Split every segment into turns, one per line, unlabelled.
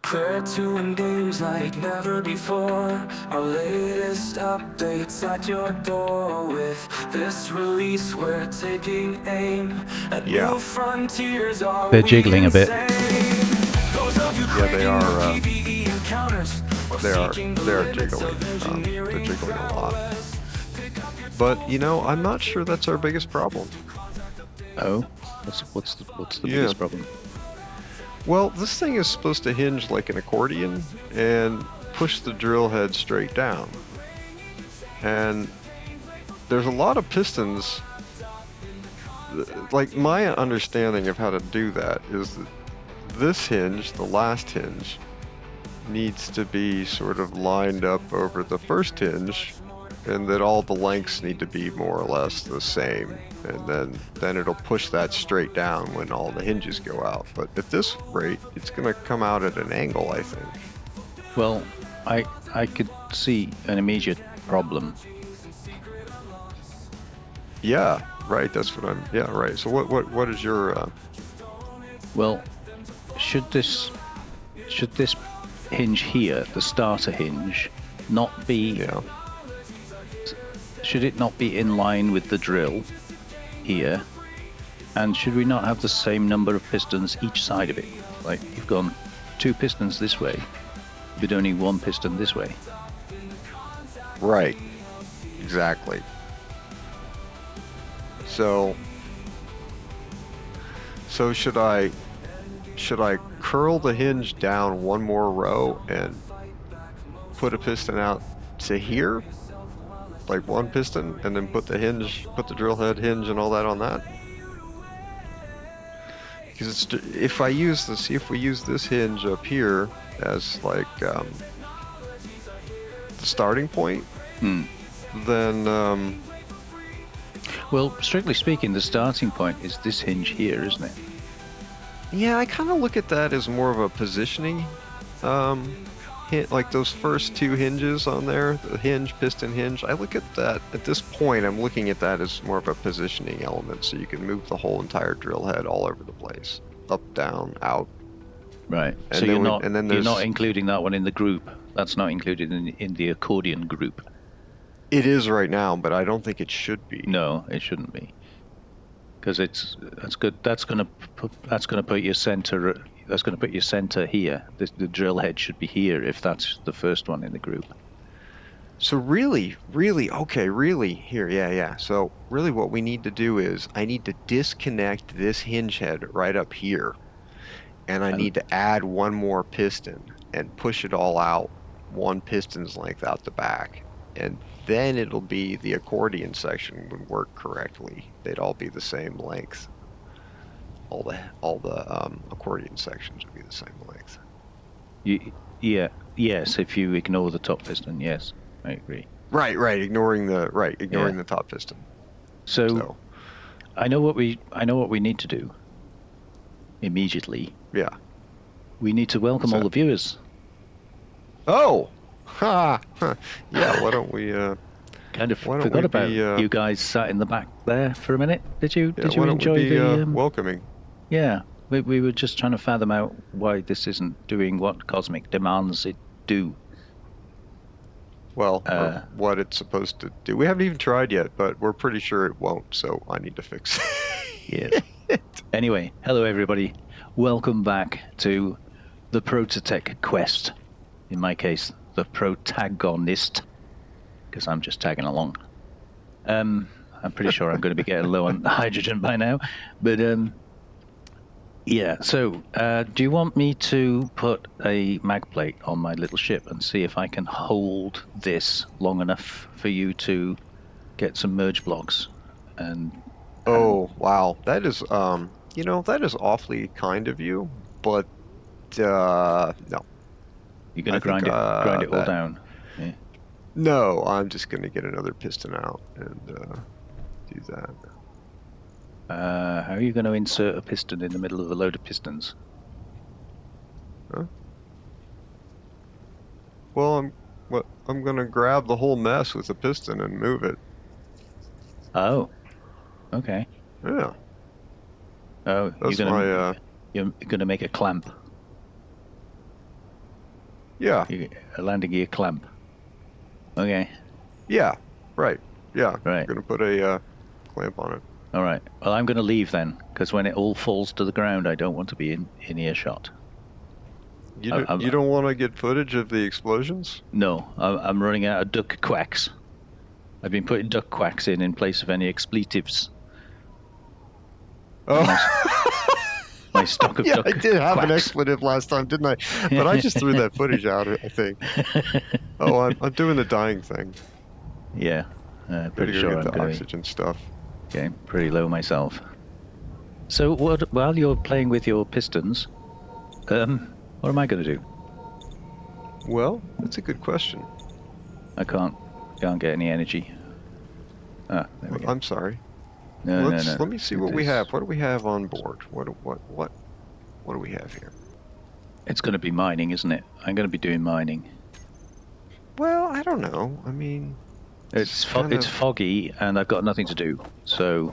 Prepare to engage like never before. Our latest updates at your door. With this release, we're taking aim at new frontiers.
They're jiggling a bit.
Yeah, they are. They're jiggling. They're jiggling a lot. But you know, I'm not sure that's our biggest problem.
Oh, what's the biggest problem?
Well, this thing is supposed to hinge like an accordion and push the drill head straight down. And there's a lot of pistons. Like, my understanding of how to do that is that this hinge, the last hinge, needs to be sort of lined up over the first hinge, and that all the lengths need to be more or less the same, and then it'll push that straight down when all the hinges go out. But at this rate, it's going to come out at an angle, I think.
Well, I could see an immediate problem.
Yeah, right. That's what I'm. Yeah, right. So what is your?
Well, should this hinge here, the starter hinge, not be?
Yeah.
Should it not be in line with the drill here? And should we not have the same number of pistons each side of it? Like, you've gone 2 pistons this way, but only 1 piston this way.
Right. Exactly. So should I curl the hinge down one more row and put a piston out to here? Like 1 piston, and then put the drill head hinge and all that on that. Because if we use this hinge up here as like the starting point, then
well, strictly speaking, the starting point is this hinge here, isn't it?
Yeah, I kind of look at that as more of a positioning. Like those first 2 hinges on there, the hinge, piston, hinge, I look at that, at this point, I'm looking at that as more of a positioning element, so you can move the whole entire drill head all over the place. Up, down, out.
Right.
And
so you're not
there's
including that one in the group. That's not included in the accordion group.
It is right now, but I don't think it should be.
No, it shouldn't be. Because that's good. That's gonna put your center. That's going to put your center here. The drill head should be here if that's the first one in the group.
So really, here, yeah. So really what we need to do is I need to disconnect this hinge head right up here. And I need to add 1 more piston and push it all out 1 piston's length out the back. And then it'll be the accordion section would work correctly. They'd all be the same length. All the accordion sections would be the same length.
Yes, if you ignore the top piston, yes, I agree.
Right, ignoring the top piston.
So I know what we need to do immediately.
Yeah.
We need to welcome all the viewers.
Oh. Ha. Yeah, why don't we
kind of forgot about you guys sat in the back there for a minute. Did you enjoy the
welcoming?
Yeah, we were just trying to fathom out why this isn't doing what Cosmic demands it do.
Well, what it's supposed to do. We haven't even tried yet, but we're pretty sure it won't, so I need to fix it.
Yes. Anyway, hello everybody. Welcome back to the ProtoTech quest. In my case, the protagonist, because I'm just tagging along. I'm pretty sure I'm going to be getting low on hydrogen by now, but yeah, so do you want me to put a mag plate on my little ship and see if I can hold this long enough for you to get some merge blocks?
Oh, wow. That is, that is awfully kind of you, but no.
You're going to grind it all down? Yeah.
No, I'm just going to get another piston out and do that.
How are you going to insert a piston in the middle of a load of pistons?
Huh? Well, I'm going to grab the whole mess with a piston and move it.
Oh, okay.
Yeah.
Oh, you're going to make a clamp.
Yeah.
A landing gear clamp. Okay.
Yeah. Right. Yeah.
Right.
I'm gonna put a clamp on it.
All right. Well, I'm going to leave then, because when it all falls to the ground, I don't want to be in earshot.
You don't want to get footage of the explosions?
No, I'm running out of duck quacks. I've been putting duck quacks in place of any expletives.
Oh.
My stock of
yeah,
duck
I did have an
quacks.
expletive last time, didn't I? But I just threw that footage out, I think. Oh, I'm doing the dying thing.
Yeah, pretty
Gotta go
sure
get
I'm
the
going
oxygen stuff.
Okay, pretty low myself. So while you're playing with your pistons, what am I going to do?
Well, that's a good question.
I can't get any energy. Ah, there we go.
I'm sorry.
No.
Let me see what we have. What do we have on board? What do we have here?
It's going to be mining, isn't it? I'm going to be doing mining.
Well, I don't know. I mean,
It's foggy, and I've got nothing to do. So,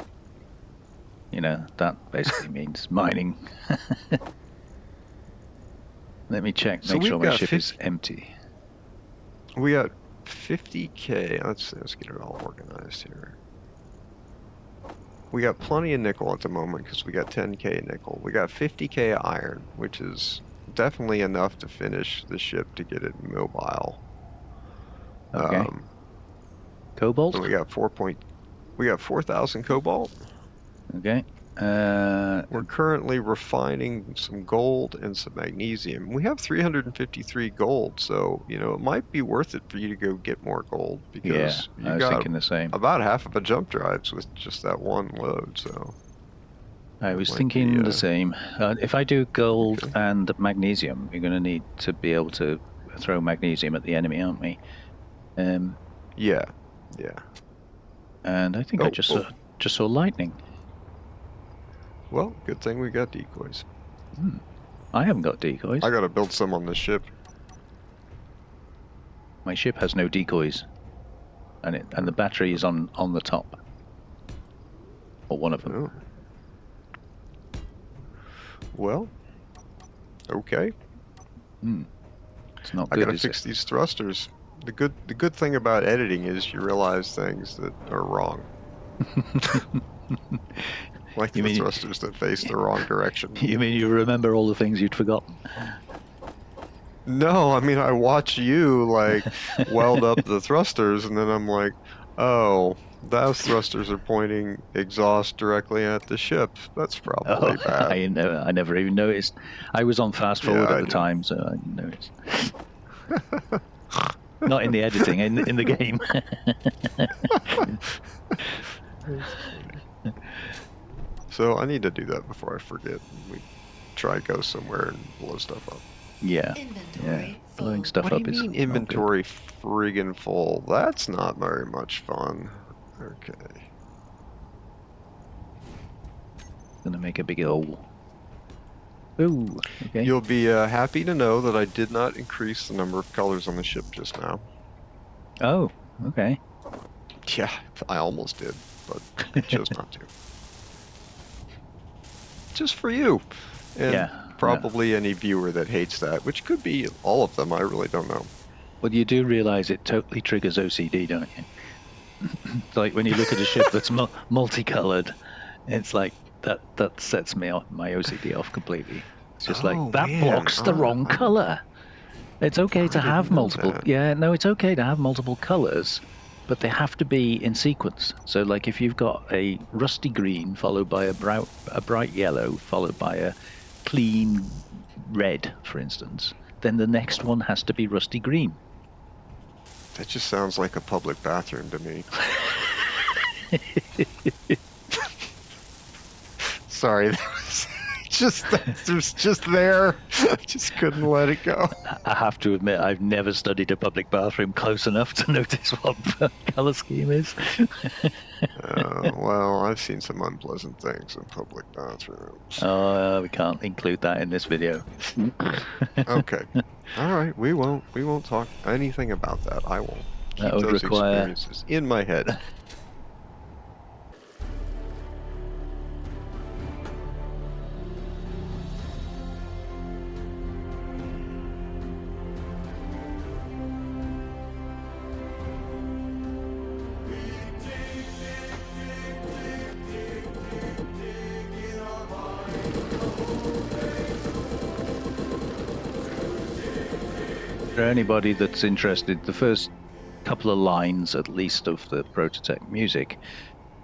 that basically means mining. Let me check.
So
Make sure my
got
ship is empty.
We got 50K. Let's get it all organized here. We got plenty of nickel at the moment because we got 10K nickel. We got 50K iron, which is definitely enough to finish the ship to get it mobile.
Okay. Cobalt?
So we got 4,000 cobalt.
Okay.
We're currently refining some gold and some magnesium. We have 353 gold, so it might be worth it for you to go get more gold because
I was thinking the same.
About half of a jump drives with just that one load. So
I was thinking the same. If I do gold and magnesium, you're going to need to be able to throw magnesium at the enemy, aren't we?
Yeah.
And I think I just saw lightning.
Well, good thing we got decoys.
I haven't got decoys.
I gotta build some on this ship.
My ship has no decoys, and the battery is on the top, or one of them.
Oh. Well, okay.
It's not
I
good.
gotta fix these thrusters. The good thing about editing is you realize things that are wrong. Like the thrusters that face the wrong direction.
You mean you remember all the things you'd forgotten?
No, I mean I watch you weld up the thrusters, and then I'm like, oh, those thrusters are pointing exhaust directly at the ship. That's probably bad.
I never even noticed. I was on fast forward at the time, so I didn't notice. Not in the editing, in the game.
So I need to do that before I forget. We try to go somewhere and blow stuff up.
Yeah. Blowing stuff up is...
What do you mean inventory friggin' full? That's not very much fun. Okay.
Gonna make a big hole. Ooh, okay.
You'll be happy to know that I did not increase the number of colors on the ship just now.
Oh, okay.
Yeah, I almost did, but I chose not to. Just for you. And probably any viewer that hates that, which could be all of them, I really don't know.
Well, you do realize it totally triggers OCD, don't you? It's like when you look at a ship that's multicolored, it's like that sets me off, my OCD off completely. It's just that blocks the wrong color. It's okay to have multiple. Yeah, no, it's okay to have multiple colors, but they have to be in sequence. So, like, if you've got a rusty green followed by a bright yellow followed by a clean red, for instance, then the next one has to be rusty green.
That just sounds like a public bathroom to me. Sorry, that was just there. I just couldn't let it go.
I have to admit, I've never studied a public bathroom close enough to notice what the color scheme is.
Well, I've seen some unpleasant things in public bathrooms.
Oh, we can't include that in this video.
Okay. All right, we won't talk anything about that. I won't. Keep
That would
those
require
experiences in my head.
For anybody that's interested, the first couple of lines, at least, of the ProtoTech music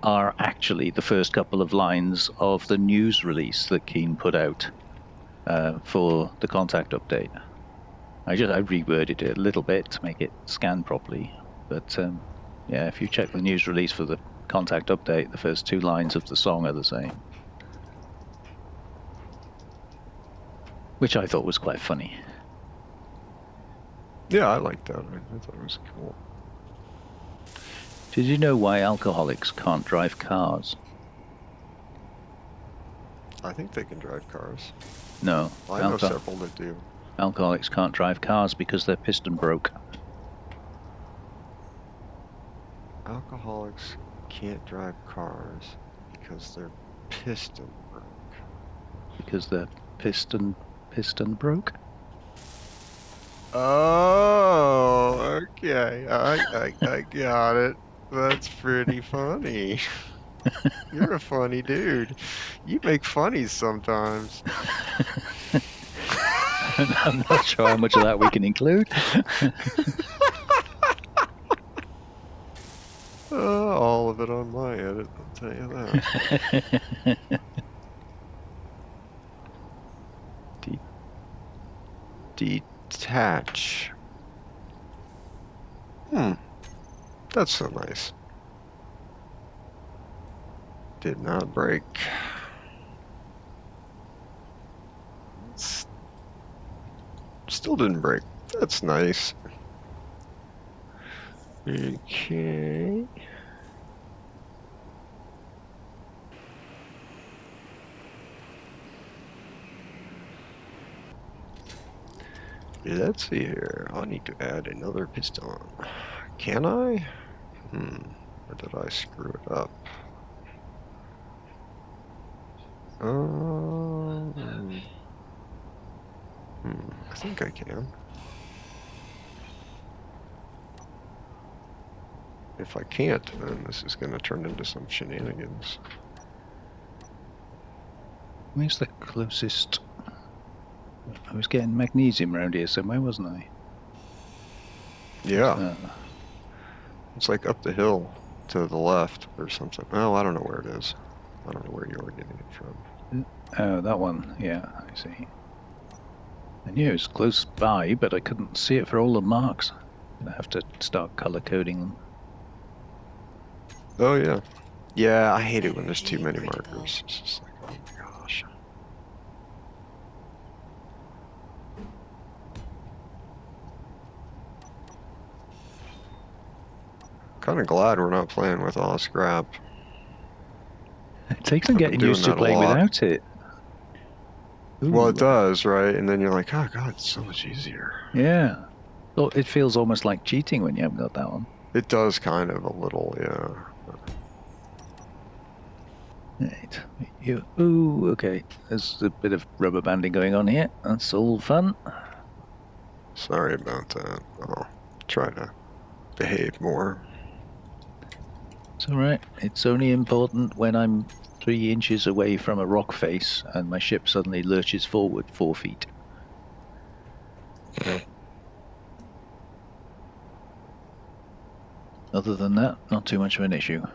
are actually the first couple of lines of the news release that Keen put out for the contact update. I reworded it a little bit to make it scan properly, but yeah, if you check the news release for the contact update, the first 2 lines of the song are the same, which I thought was quite funny.
Yeah, I liked that. I thought it was cool.
Did you know why alcoholics can't drive cars?
I think they can drive cars.
No.
I know several that do.
Alcoholics can't drive cars because their piston broke.
Alcoholics can't drive cars because their piston broke.
Because their piston broke?
Oh, okay. I got it. That's pretty funny. You're a funny dude. You make funnies sometimes.
I'm not sure how much of that we can include.
All of it on my edit, I'll tell you that. Detach. That's so nice. Did not break. Still didn't break. That's nice. Okay. Let's see here. I need to add another piston. Can I? Or did I screw it up? I think I can. If I can't, then this is going to turn into some shenanigans.
Where's the closest? I was getting magnesium around here somewhere, wasn't I?
Yeah. It's like up the hill to the left or something. Oh, I don't know where it is. I don't know where you were getting it from.
Oh, that one. Yeah, I see. I knew it was close by, but I couldn't see it for all the marks. I have to start color coding them.
Oh, yeah. Yeah, I hate it when there's too many markers. It's just like, oh my gosh. Kind of glad we're not playing with all scrap.
It takes some getting used to playing without it. Ooh.
Well, it does, right? And then you're like, oh god, it's so much easier.
Yeah. Well, it feels almost like cheating when you haven't got that one.
It does kind of a little, yeah.
Right. Ooh, okay. There's a bit of rubber banding going on here. That's all fun.
Sorry about that. I'll try to behave more.
It's alright. It's only important when I'm 3 inches away from a rock face and my ship suddenly lurches forward 4 feet. Other than that, not too much of an issue.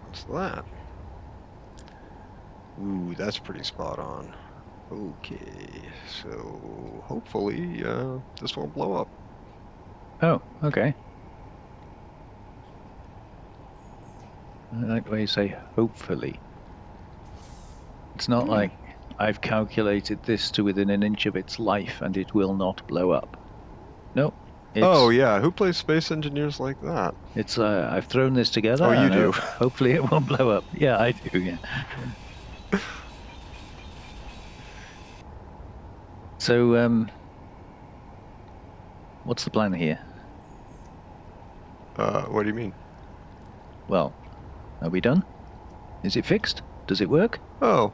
What's that? Ooh, that's pretty spot on. Okay, so hopefully this won't blow up.
Oh, okay. I like the way you say hopefully. It's not like I've calculated this to within an inch of its life and it will not blow up. No.
Oh yeah, who plays Space Engineers like that?
It's I've thrown this together.
Oh, you do.
Hopefully it won't blow up. Yeah, I do. Yeah. So what's the plan here?
What do you mean?
Well, are we done? Is it fixed? Does it work?
Oh,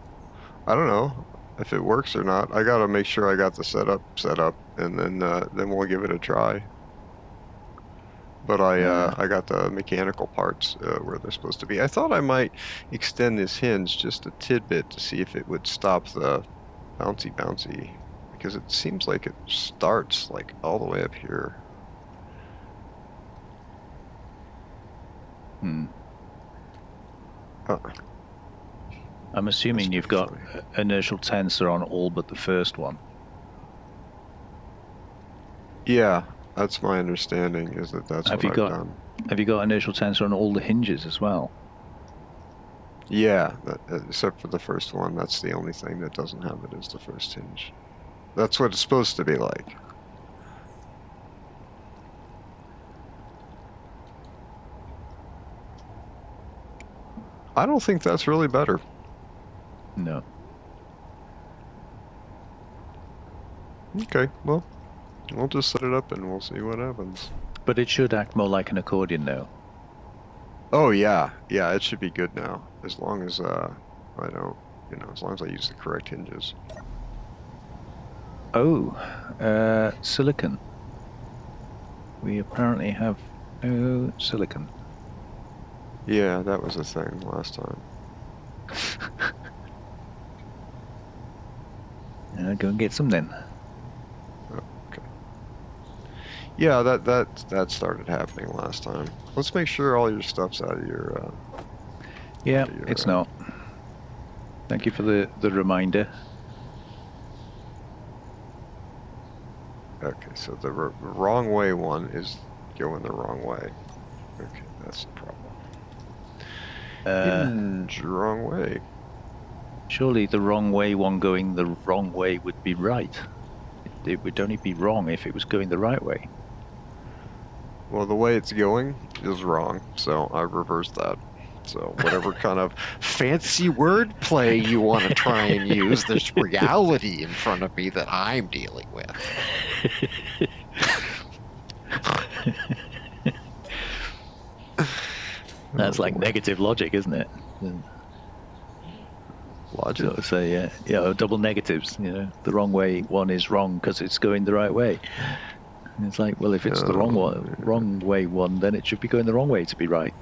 I don't know if it works or not. I gotta make sure I got the setup set up, and then we'll give it a try. But I got the mechanical parts where they're supposed to be. I thought I might extend this hinge just a tidbit to see if it would stop the bouncy, because it seems like it starts like all the way up here.
I'm assuming you've got inertial tensor on all but the first one.
Yeah, that's my understanding, is that that's what I've done.
Have you got inertial tensor on all the hinges as well?
Yeah, except for the first one. That's the only thing that doesn't have it, is the first hinge. That's what it's supposed to be like. I don't think that's really better.
No.
Okay, well, we'll just set it up and we'll see what happens.
But it should act more like an accordion now.
Oh yeah, it should be good now, as long as I don't, as long as I use the correct hinges.
Oh, silicon. We apparently have no silicon.
Yeah, that was a thing last time.
Go and get some then.
Okay. Yeah, that started happening last time. Let's make sure all your stuff's out of your.
Yeah, it's not. Thank you for the reminder.
Okay, so the wrong way one is going the wrong way. Okay, that's the problem. Hinge wrong way.
Surely the wrong way one going the wrong way would be right. It would only be wrong if it was going the right way.
Well, the way it's going is wrong, so I reversed that. So whatever kind of fancy wordplay you want to try and use, there's reality in front of me that I'm dealing with.
That's like negative logic, isn't it?
Logic?
So say, double negatives. The wrong way one is wrong because it's going the right way. And it's like, well, if it's the wrong way one, then it should be going the wrong way to be right.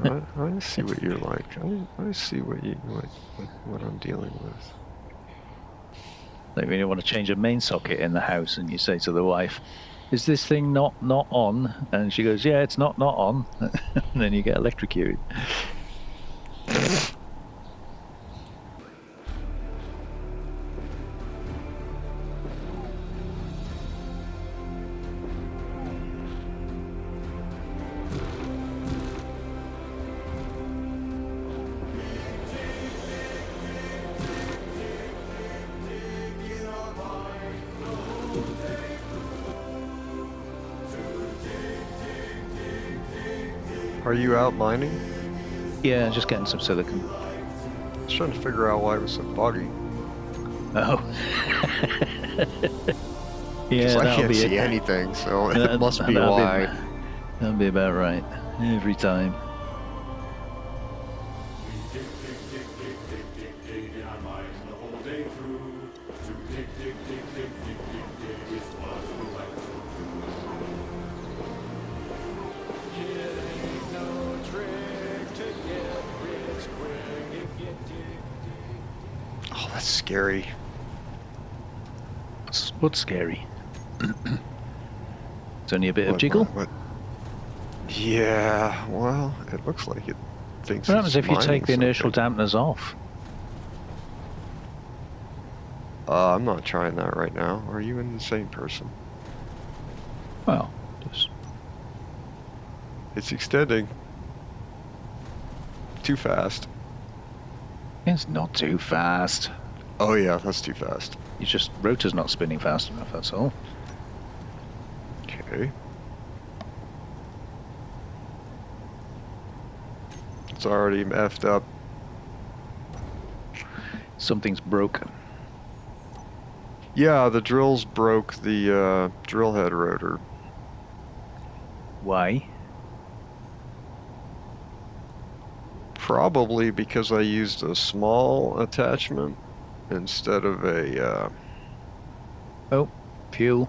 Yeah, I see what you're like. I see what I'm dealing with.
Like when you want to change a main socket in the house, and you say to the wife, "Is this thing not on?" And she goes, "Yeah, it's not on." And then you get electrocuted.
Are you out mining?
Yeah, just getting some silicon.
I was trying to figure out why it was so foggy.
Oh. Yeah,
I can't see anything, so it must be why.
That'll be about right. Every time.
Oh, that's scary.
What's scary? It's only a bit of jiggle.
What? Yeah, well, it looks like it thinks.
What happens if you take the inertial
something.
dampeners off?
I'm not trying that right now. Are you in the same person?
Well, just...
It's extending. Too fast.
It's not too fast.
Oh yeah, that's too fast.
You just rotor's not spinning fast enough. That's all.
Okay. It's already effed up.
Something's broke.
Yeah, the drills broke the drill head rotor.
Why?
Probably because I used a small attachment instead of a
Oh, fuel.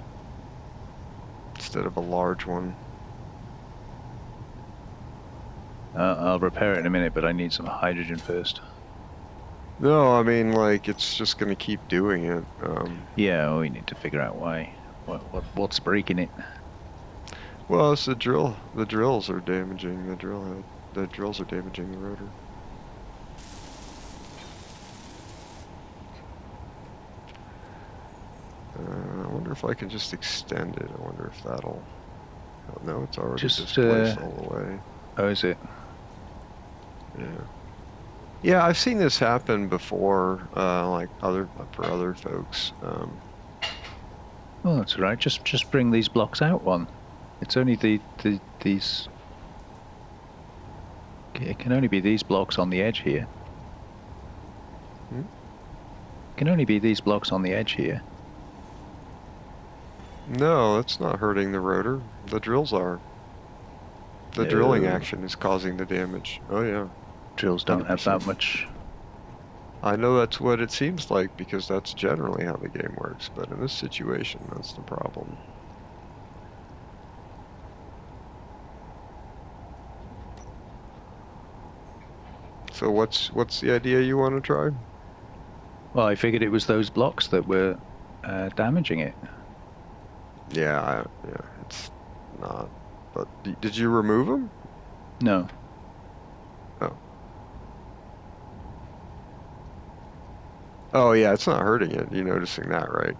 instead of a large one.
I'll repair it in a minute, but I need some hydrogen first.
No, I mean, like, it's just going to keep doing it.
Yeah, well, we need to figure out why. What's breaking it?
Well, it's the drill. The drills are damaging the drill head. The drills are damaging the rotor. I wonder if I can just extend it. I wonder if that'll... Oh, no, it's already displaced all the way.
Oh, is it?
Yeah. Yeah, I've seen this happen before, like for other folks.
Oh, that's all right. Just bring these blocks out one. It's only these. It can only be these blocks on the edge here.
Hmm?
It can only be these blocks on the edge here.
No, it's not hurting the rotor. The drills are. The drilling action is causing the damage. Oh yeah.
Drills don't
100%.
have that much.
I know that's what it seems like because that's generally how the game works, but in this situation, that's the problem. So what's the idea you want to try?
Well, I figured it was those blocks that were damaging it.
Yeah, it's not. But did you remove them?
No.
Oh. Oh yeah, it's not hurting it. You're noticing that, right?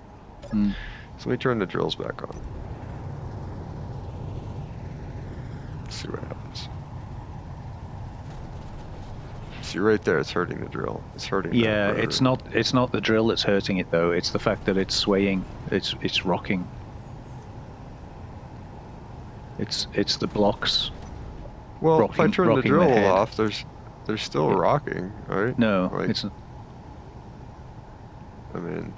Mm.
So let me turn the drills back on. Let's see what happens. See right there, it's hurting the drill. It's hurting.
Yeah,
the
it's not the drill that's hurting it though. It's the fact that it's swaying. It's rocking. It's the blocks.
Well,
rocking,
if I turn the
rocking
drill
head.
off, they're still rocking, right?
No,
Like,
it's
I mean,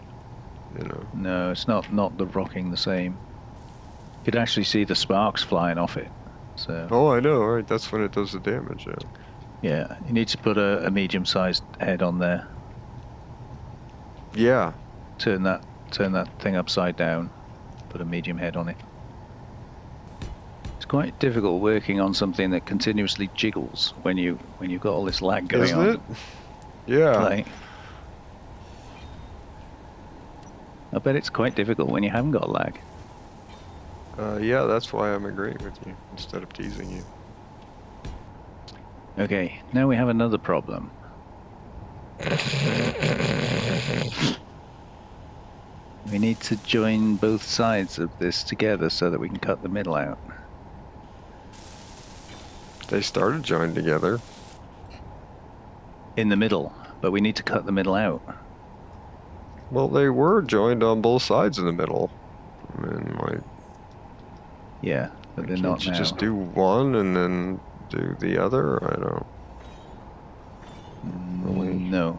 you know.
no, it's not the rocking the same. You could actually see the sparks flying off it. So
Oh, I know, right? That's when it does the damage. Yeah.
yeah, you need to put a medium-sized head on there.
Yeah.
Turn that thing upside down. Put a medium head on it. It's quite difficult working on something that continuously jiggles when you've got all this lag going
Isn't
on.
it? Yeah.
Like, I bet it's quite difficult when you haven't got lag.
Yeah, that's why I'm agreeing with you instead of teasing you.
Okay, now we have another problem. We need to join both sides of this together so that we can cut the middle out.
They started joined together.
In the middle, but we need to cut the middle out.
Well, they were joined on both sides in the middle. I mean, like,
Yeah, but they're
can't
not
you
now.
just do one and then do the other? I don't. Really?
No.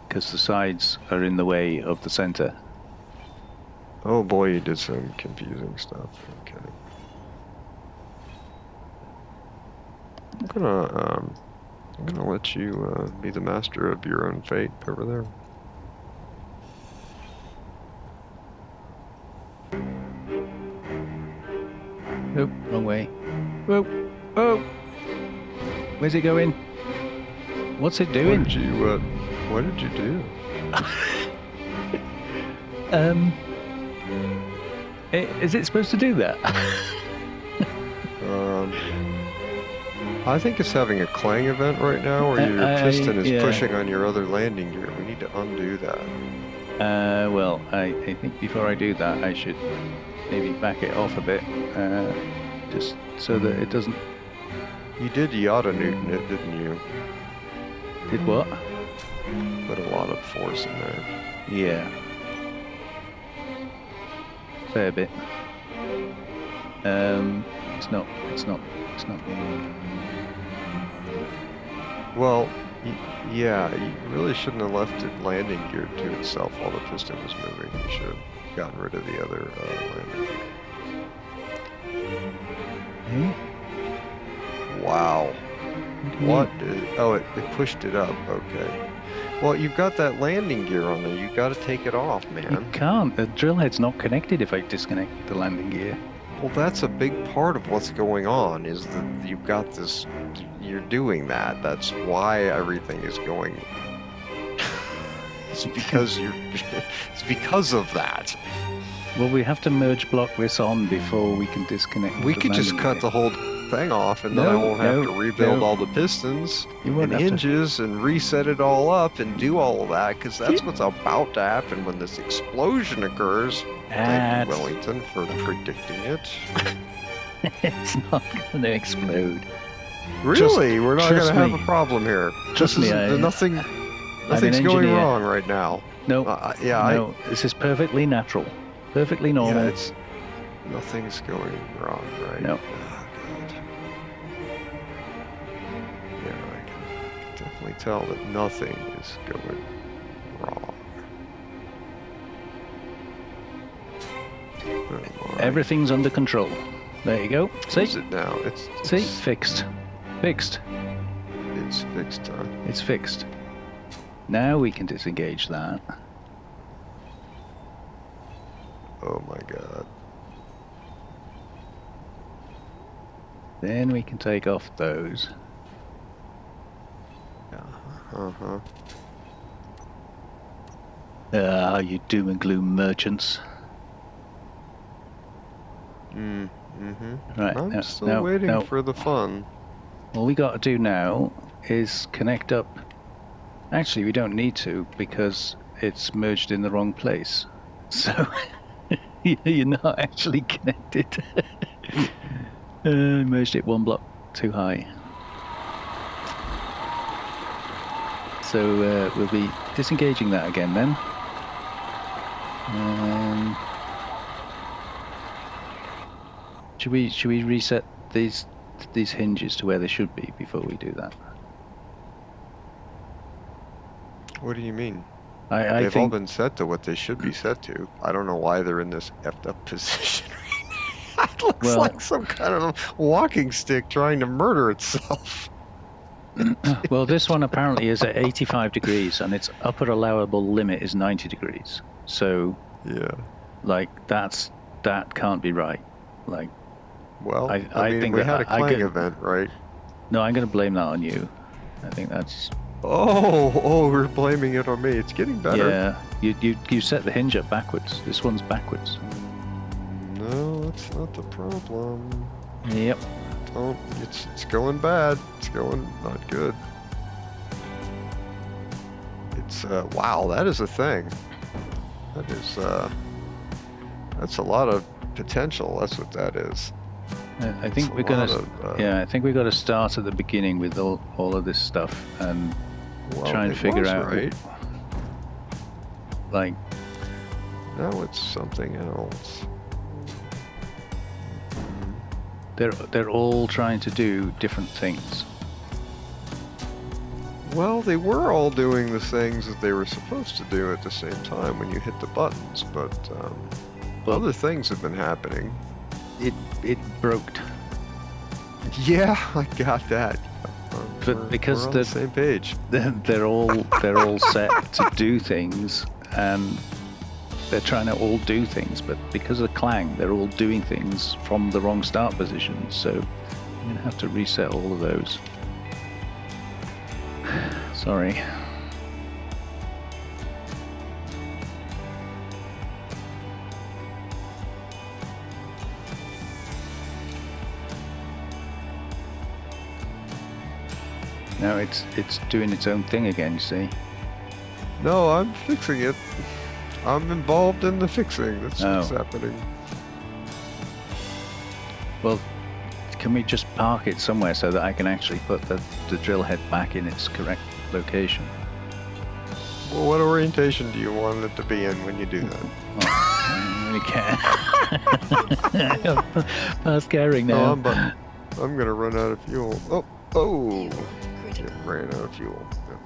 Because the sides are in the way of the center.
Oh boy, you did some confusing stuff. Okay. I'm gonna let you be the master of your own fate over there.
Nope, wrong way. Whoa, oh! Where's it going? What's it doing?
What did you do?
Is it supposed to do that?
I think it's having a clang event right now where your piston is pushing on your other landing gear. We need to undo that.
Well, I think before I do that, I should maybe back it off a bit, just so that it doesn't...
You did Yada Newton it, didn't you?
Did what?
Put a lot of force in there.
Yeah. Fair bit. It's not.
Well, yeah, you really shouldn't have left it landing gear to itself while the piston was moving. You should have gotten rid of the other landing gear.
Eh?
Wow. What? Oh, it pushed it up. Okay. Well, you've got that landing gear on there. You've got to take it off,
You
man.
can't. The drill head's not connected if I disconnect the landing gear.
Well, that's a big part of what's going on, is that you've got this, you're doing that. That's why everything is going. It's because it's because of that.
Well, we have to merge block this on before we can disconnect.
We could just cut the whole thing off, and then I won't have to rebuild all the pistons and hinges and reset it all up and do all of that, because that's what's about to happen when this explosion occurs. Thank you, Wellington, for predicting it.
It's not going to explode.
Really? We're not going to have a problem here. Nothing's going wrong right now.
No, no, this is perfectly natural. Perfectly normal.
Yeah, nothing's going wrong, right?
No.
Oh, God. Yeah, I can definitely tell that nothing is going wrong. Oh,
everything's under control. There you go. See?
Is it now?
See? Fixed. Fixed.
It's fixed, huh?
It's fixed. Now we can disengage that.
Oh my God.
Then we can take off those.
Uh-huh.
You doom and gloom merchants. Right,
I'm still waiting for the fun.
All we got to do now is connect up. Actually, we don't need to, because it's merged in the wrong place. So you're not actually connected. Merged it one block too high. So we'll be disengaging that again then. Should we reset these hinges to where they should be before we do that?
What do you mean?
They've
all been set to what they should be set to. I don't know why they're in this effed up position. It looks like some kind of walking stick trying to murder itself.
Well, this one apparently is at 85 degrees, and its upper allowable limit is 90 degrees. So,
yeah,
like that can't be right. Like,
well, I mean, think we had a Clang event, right?
No, I'm going to blame that on you. I think that's.
Oh, we're blaming it on me. It's getting better.
Yeah, you set the hinge up backwards. This one's backwards.
No, that's not the problem.
Yep.
It's going bad. It's going not good. It's wow, that is a thing. That is that's a lot of potential. That's what that is.
I think we're gonna. I think we got to start at the beginning with all of this stuff and try and figure out.
Right.
Like.
Now it's something else.
They're all trying to do different things.
Well, they were all doing the things that they were supposed to do at the same time when you hit the buttons, but other things have been happening.
It broke.
Yeah, I got that.
But because
we're on the same page.
They're all set to do things, and they're trying to all do things, but because of the Clang, they're all doing things from the wrong start position. So I'm gonna have to reset all of those. Sorry. Now it's doing its own thing again, you see.
No, I'm fixing it. I'm involved in the fixing. That's what's happening.
Well, can we just park it somewhere so that I can actually put the drill head back in its correct location?
Well, what orientation do you want it to be in when you do that?
I really can't. Past caring now.
No, I'm gonna run out of fuel. Oh! It ran out of fuel. Yeah.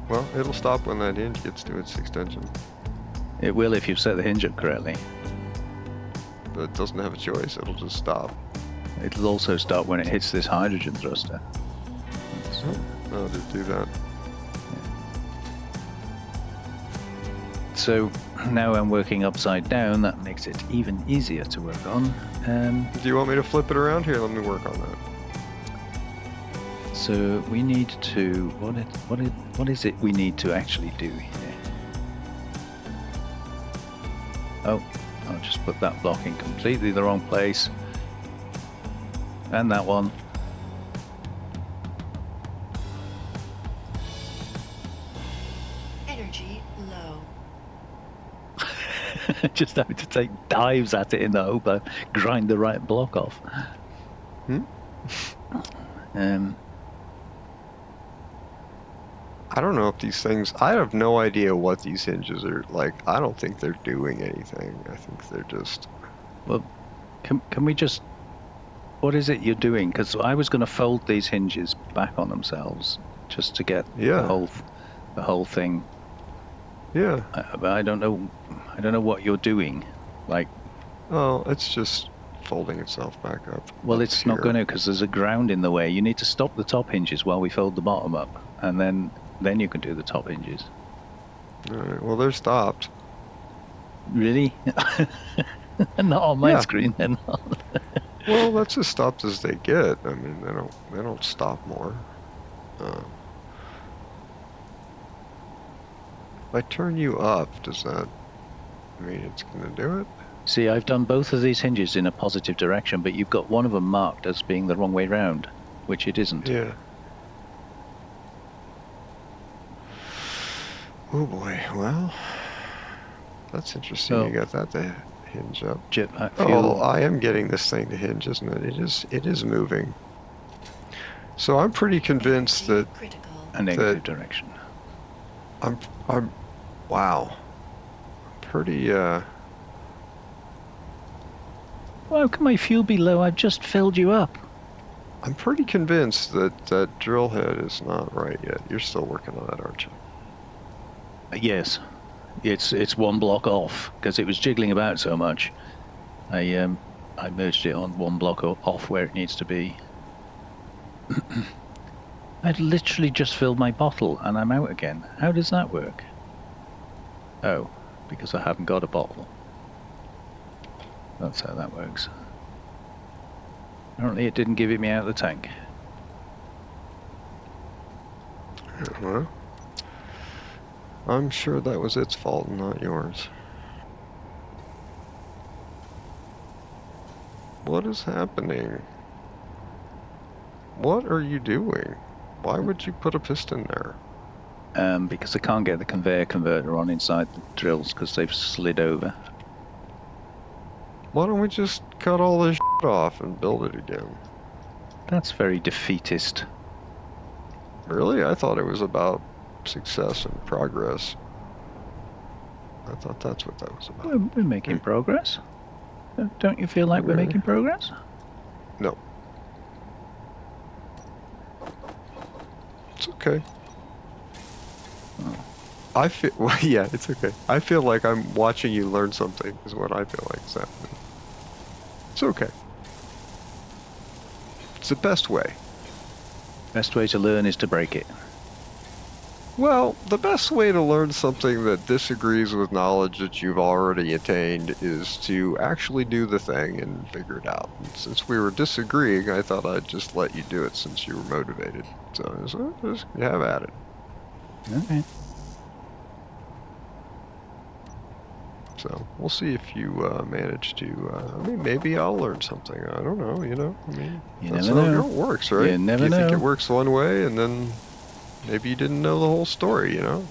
Well, it'll stop when that hinge gets to its extension.
It will if you've set the hinge up correctly.
But it doesn't have a choice, it'll just stop.
It'll also stop when it hits this hydrogen thruster.
No, just do that.
so now I'm working upside down. That makes it even easier to work on.
Do you want me to flip it around here? Let me work on that.
So we need to, what is it we need to actually do here? Oh, I'll just put that block in completely the wrong place. And that one.
Energy low.
Just having to take dives at it in the hope I grind the right block off.
I don't know if these things, I have no idea what these hinges are like. I don't think they're doing anything. I think they're just...
Well, can we just... What is it you're doing? Because I was going to fold these hinges back on themselves just to get the whole thing.
Yeah.
But I don't know what you're doing. Like...
Oh, it's just folding itself back up.
Well, it's not going to, because there's a ground in the way. You need to stop the top hinges while we fold the bottom up, and then you can do the top hinges.
All right, well, they're stopped.
Really? Not on my screen, then.
Well, that's as stopped as they get. I mean, they don't stop more. If I turn you up, does that mean it's going to do it?
See, I've done both of these hinges in a positive direction, but you've got one of them marked as being the wrong way round, which it isn't.
Yeah. Oh boy, well, that's interesting.
Oh.
You got that to hinge up.
Oh,
I am getting this thing to hinge, isn't it? It is moving. So I'm pretty convinced that
a negative direction.
Wow. Pretty
Well, how can my fuel be low? I've just filled you up.
I'm pretty convinced that that drill head is not right yet. You're still working on that, aren't you?
Yes, it's one block off because it was jiggling about so much. I merged it on one block off where it needs to be. I'd literally just filled my bottle and I'm out again. How does that work? Oh, because I haven't got a bottle. That's how that works. Apparently it didn't give it me out of the tank.
Well, I'm sure that was its fault and not yours. What is happening? What are you doing? Why would you put a piston there?
Because I can't get the conveyor converter on inside the drills because they've slid over.
Why don't we just cut all this shit off and build it again?
That's very defeatist.
Really? I thought it was about success and progress. I thought that's what that was about.
We're making progress. Don't you feel like we're making progress?
No. It's okay.
Oh.
I feel, well, yeah, it's okay. I feel like I'm watching you learn something is what I feel like is happening. It's okay. It's the best way.
Best way to learn is to break it.
Well, the best way to learn something that disagrees with knowledge that you've already attained is to actually do the thing and figure it out. And since we were disagreeing, I thought I'd just let you do it since you were motivated. So just have at it.
Okay.
So we'll see if you manage to. I mean, maybe I'll learn something. I don't know. You know, I mean, that's how it works, right?
You never
know. You think
know.
it works one way, and then maybe you didn't know the whole story. You know,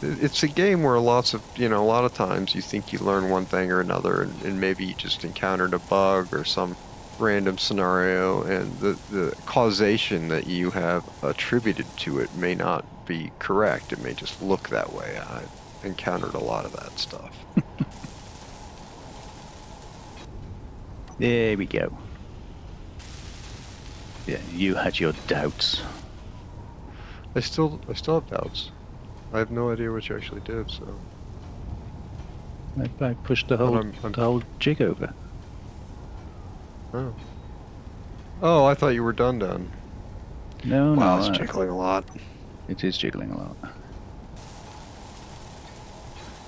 it's a game where a lot of times you think you learn one thing or another, and maybe you just encountered a bug or some random scenario, and the causation that you have attributed to it may not be correct. It may just look that way. I encountered a lot of that stuff.
There we go. Yeah, you had your doubts.
I still have doubts. I have no idea what you actually did, so.
I pushed the whole jig over.
Oh. Oh, I thought you were done.
No,
wow,
no.
it's jiggling a lot.
It is jiggling a lot.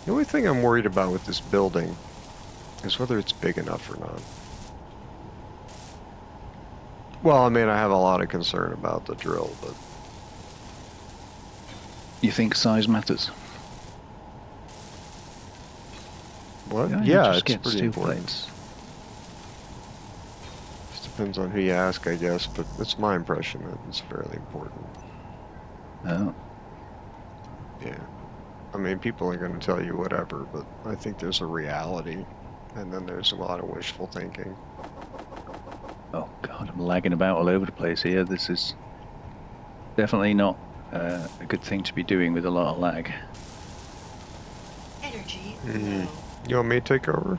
The only thing I'm worried about with this building is whether it's big enough or not. Well, I mean, I have a lot of concern about the drill, but...
You think size matters?
What?
You
Yeah,
just
it's
get
pretty
two
important.
plates.
Just depends on who you ask, I guess, but it's my impression that it's fairly important.
Oh,
Yeah. I mean, people are going to tell you whatever, but I think there's a reality, and then there's a lot of wishful thinking.
oh God, I'm lagging about all over the place here. This is definitely not a good thing to be doing with a lot of lag.
Energy
Mhm.
low.
You want me to take over?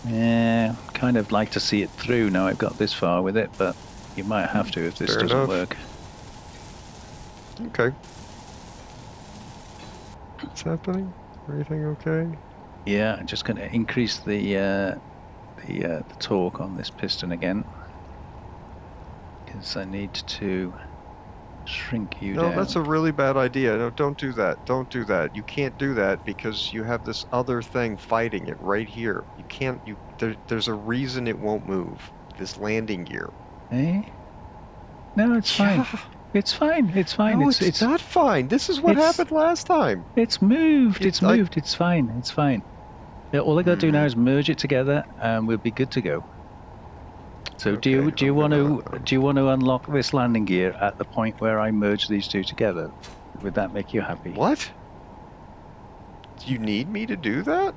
Yeah, kind of like to see it through now I've got this far with it, but you might have to if this
Fair
doesn't
enough.
work.
Okay. What's happening? Everything okay?
Yeah, I'm just going to increase the torque on this piston again, because I need to shrink you
No,
down.
that's a really bad idea. No, don't do that. Don't do that. You can't do that because you have this other thing fighting it right here. You can't. There's a reason it won't move. This landing gear.
Eh? No, it's fine.
Yeah.
It's fine. It's fine.
No, it's not fine. This is what
it's-
happened last time.
It's moved.
It's
It's moved. It's fine. It's fine. Yeah, all I got to do now is merge it together, and we'll be good to go. So
Okay,
do you
I'm
want
gonna,
to unlock this landing gear at the point where I merge these two together? Would that make you happy?
What? Do you need me to do that?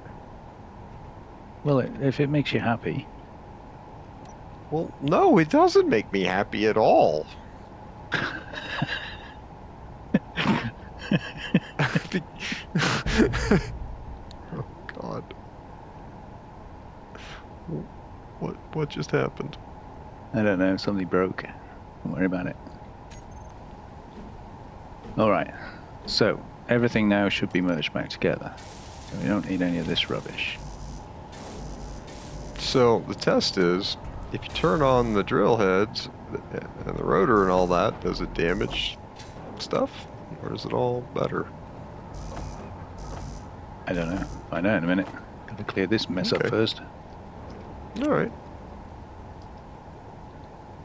Well, if it makes you happy.
Well, no, it doesn't make me happy at all. Oh God. What just happened?
I don't know. Something broke. Don't worry about it. All right. So everything now should be merged back together. So we don't need any of this rubbish.
So the test is, if you turn on the drill heads and the rotor and all that, does it damage stuff, or is it all better?
I don't know. Find out in a minute. Got to clear this mess up
Okay.
first.
All right.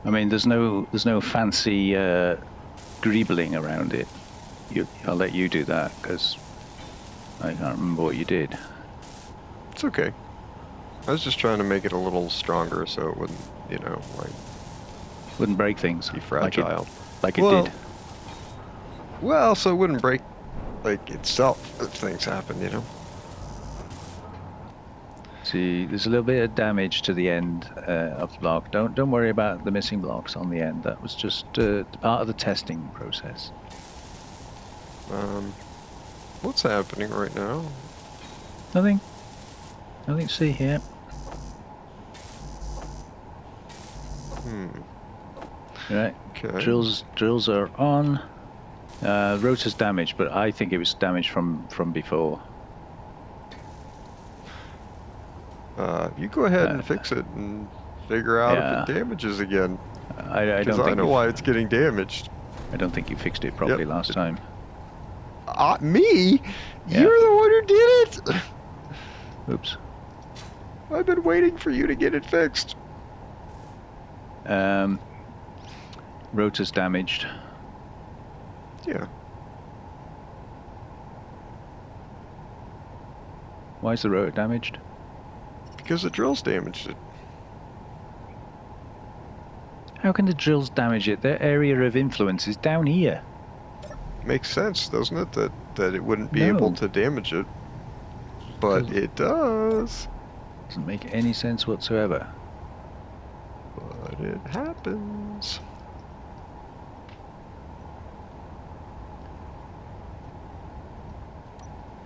I mean, there's no fancy greebling around it. I'll let you do that because I can't remember what you did.
It's okay. I was just trying to make it a little stronger so it wouldn't, like
Wouldn't break things.
be fragile.
Like it
Well,
did.
Well, so it wouldn't break like itself if things happen.
See, there's a little bit of damage to the end of the block. Don't worry about the missing blocks on the end. That was just part of the testing process.
What's happening right now?
Nothing to see here. Right.
Okay.
Drills are on. Rotor's damaged, but I think it was damaged from before.
You go ahead and fix it and figure out if it damages again.
I don't
Because
think
I know why it's getting damaged.
I don't think you fixed it properly last time.
Me?
Yeah.
You're the one who did it!
Oops.
I've been waiting for you to get it fixed.
Rotor's damaged.
Yeah.
Why is the rotor damaged?
Because the drill's damaged it.
How can the drills damage it? Their area of influence is down here.
Makes sense, doesn't it? That it wouldn't be
No.
able to damage it. But it does.
Doesn't make any sense whatsoever.
But it happens.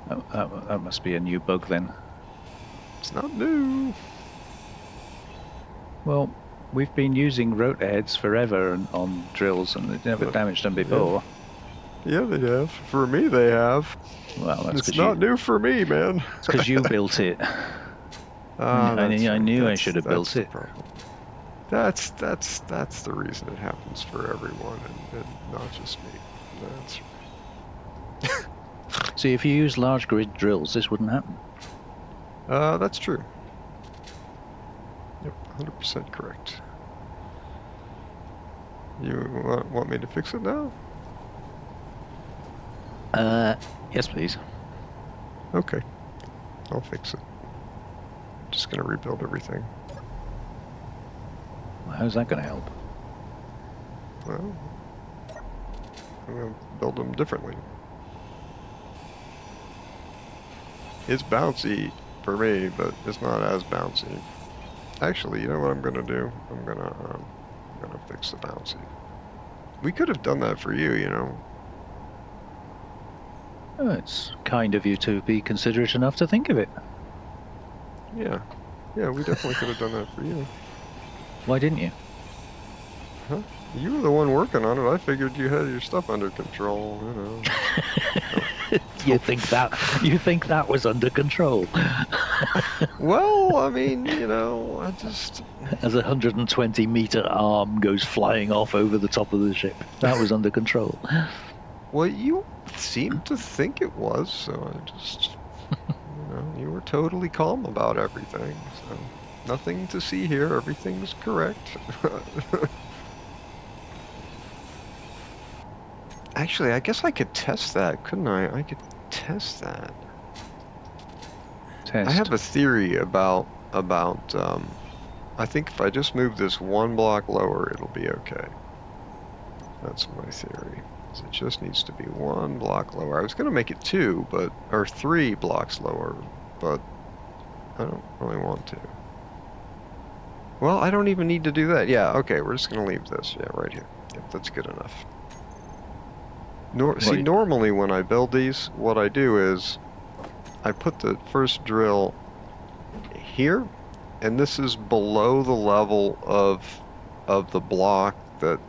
That must be a new bug then.
It's not new.
Well, we've been using rotor heads forever on drills and they've never damaged them before.
Yeah, they have. For me, they have.
Well, that's
It's not new for me, man.
because you built it. I knew I should have built it.
That's the reason it happens for everyone, and not just me. That's
See, if you use large grid drills, this wouldn't happen.
That's true. Yep, 100% correct. You want me to fix it now?
Yes, please.
Okay, I'll fix it. Just gonna rebuild everything.
Well, how's that going to help?
Well, I'm gonna build them differently. It's bouncy for me, but it's not as bouncy. Actually, you know what I'm gonna do? I'm gonna fix the bouncy. We could have done that for you, you know.
Oh, it's kind of you to be considerate enough to think of it.
Yeah, we definitely could have done that for you.
Why didn't you?
Huh? You were the one working on it. I figured you had your stuff under control, you know.
You think that was under control?
Well, I mean, you know, I just...
As a 120-meter arm goes flying off over the top of the ship, that was under control.
Well, you seemed to think it was, so I just... You know, you were totally calm about everything, so... Nothing to see here, everything's correct. Actually, I guess I could test that, couldn't I? I could test that.
Test.
I have a theory about I think if I just move this one block lower, it'll be okay. That's my theory. So it just needs to be one block lower. I was going to make it 2, or 3 blocks lower, but I don't really want to. Well, I don't even need to do that. Yeah, okay, we're just going to leave this. Yeah, right here. Yep, that's good enough. See, normally when I build these, what I do is I put the first drill here, and this is below the level of the block that,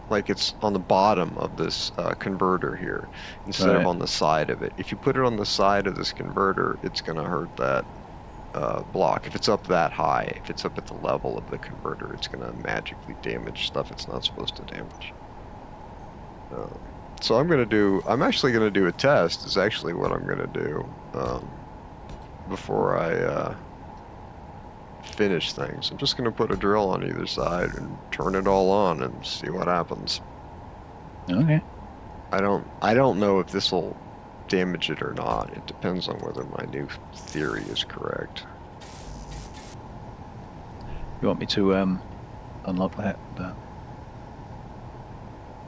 like, it's on the bottom of this converter here, instead of on the side of it. If you put it on the side of this converter, it's going to hurt that block. If it's up that high, if it's up at the level of the converter, it's going to magically damage stuff it's not supposed to damage. So I'm actually going to do a test, is actually what I'm going to do before I finish things. I'm just going to put a drill on either side and turn it all on and see what happens.
Okay.
I don't know if this will damage it or not. It depends on whether my new theory is correct.
You want me to unlock that?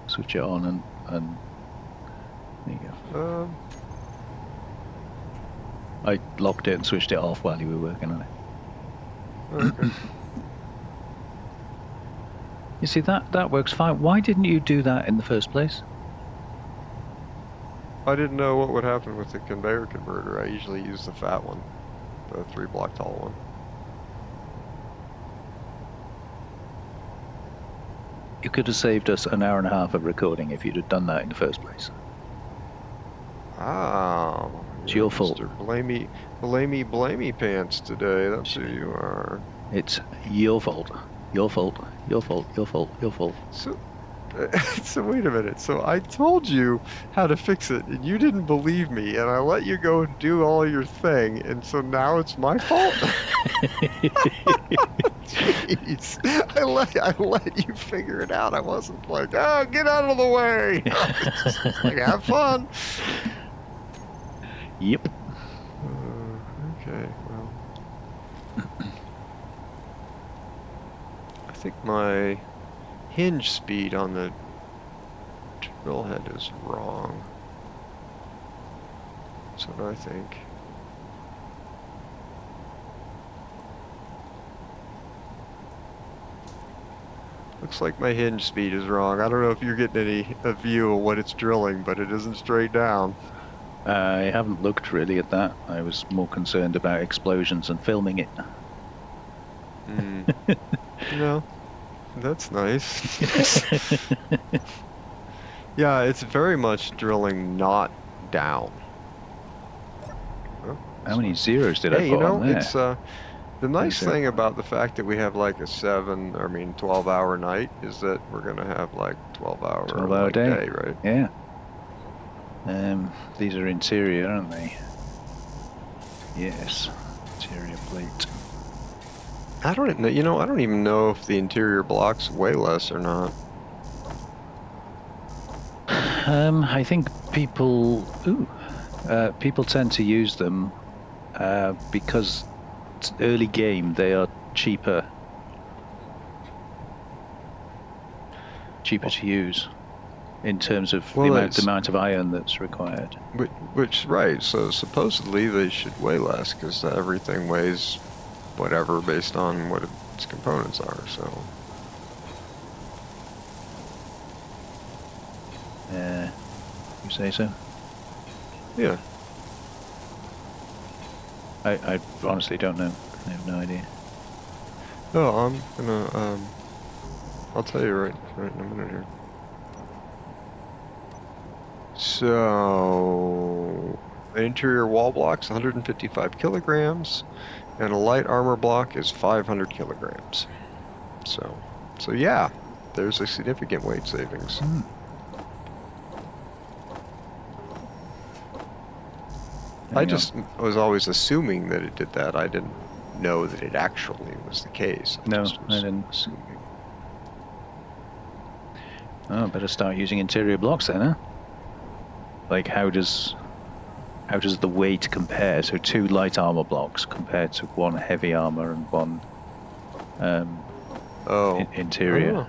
Switch it on and there you go. I locked it and switched it off while you were working on it.
Okay.
You see, that works fine. Why didn't you do that in the first place?
I didn't know what would happen with the conveyor converter. I usually use the fat one, the 3 block tall one.
You could have saved us an hour and a half of recording if you'd have done that in the first place.
Ah,
it's your fault.
Mr. Blamey pants today. That's who you are.
It's your fault. Your fault. Your fault. Your fault. Your fault.
So wait a minute. So I told you how to fix it, and you didn't believe me, and I let you go and do all your thing, and so now it's my fault. Jeez, I let you figure it out. I wasn't like, oh, get out of the way. Just like, have fun.
Yep.
Okay. Well, I think my hinge speed on the drill head is wrong. That's what I think. Looks like my hinge speed is wrong. I don't know if you're getting a view of what it's drilling, but it isn't straight down.
I haven't looked really at that. I was more concerned about explosions and filming it.
No. That's nice. Yeah, it's very much drilling not down. Oh,
how many zeros did I put on there?
It's the nice thing about the fact that we have like a 12-hour night is that we're gonna have like 12-hour
day,
right?
Yeah. These are interior, aren't they? Yes, interior plate.
I don't know. You know, I don't even know if the interior blocks weigh less or not.
I think people tend to use them because it's early game. They are cheaper to use in terms of the amount of iron that's required.
Which right. So supposedly they should weigh less because everything weighs whatever based on what its components are. So.
You say so?
Yeah.
I honestly don't know. I have no idea.
Oh, I'm gonna I'll tell you right in a minute here. So, an interior wall block's 155 kilograms, and a light armor block is 500 kilograms. So yeah, there's a significant weight savings. I just was always assuming that it did that. I didn't know that it actually was the case.
No, I didn't.
Assuming.
Oh, better start using interior blocks then, huh? Like, how does the weight compare? So 2 light armor blocks compared to 1 heavy armor and 1 interior.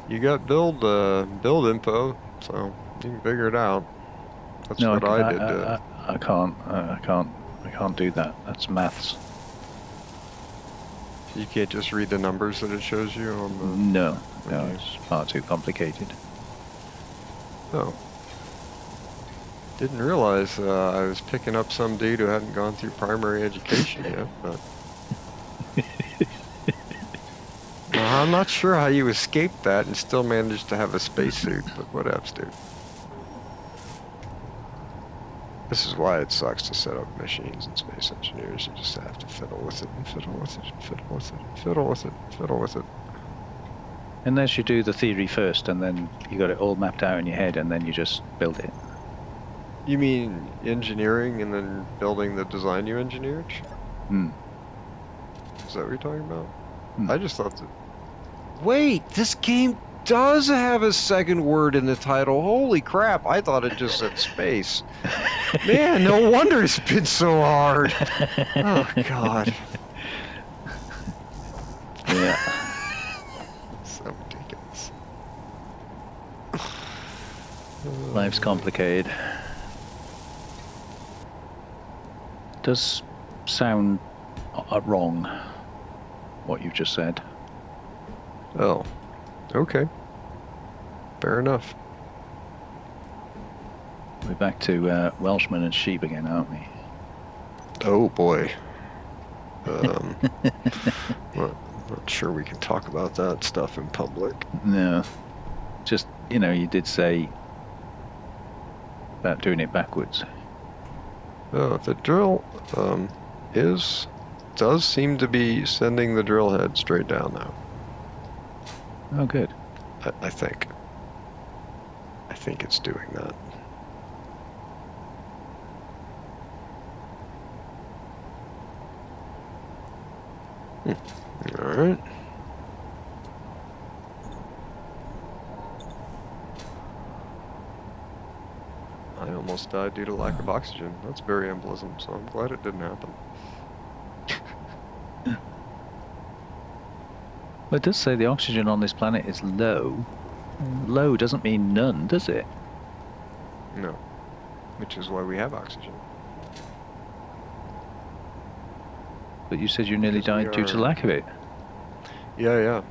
You got build info, so you can figure it out. That's what I did.
I can't do that. That's maths.
You can't just read the numbers that it shows you on the...
No, it's far too complicated.
Oh. Didn't realize I was picking up some dude who hadn't gone through primary education yet, but... I'm not sure how you escaped that and still managed to have a spacesuit, but whatevs, dude. This is why it sucks to set up machines in space engineers. You just have to fiddle with it and fiddle with it and fiddle with it and fiddle with it and fiddle with it.
Unless you do the theory first and then you got it all mapped out in your head and then you just build it.
You mean engineering and then building the design you engineered?
Hmm.
Is that what you're talking about?
Hmm.
I just thought that... Wait, this game does have a second word in the title. Holy crap, I thought it just said space. Man, no wonder it's been so hard. Oh, God.
Yeah.
So ridiculous.
Life's complicated. Does sound wrong, what you've just said.
Oh, okay. Fair enough.
We're back to Welshmen and sheep again, aren't we?
Oh boy. Not sure we can talk about that stuff in public.
No. Just, you did say about doing it backwards.
Oh, the drill does seem to be sending the drill head straight down now.
Oh, good.
I think it's doing that. All right. I almost died due to lack of oxygen. That's very unpleasant, so I'm glad it didn't happen.
Well, it does say the oxygen on this planet is low. Low doesn't mean none, does it?
No. Which is why we have oxygen.
But you said you nearly died due to lack of it.
Yeah.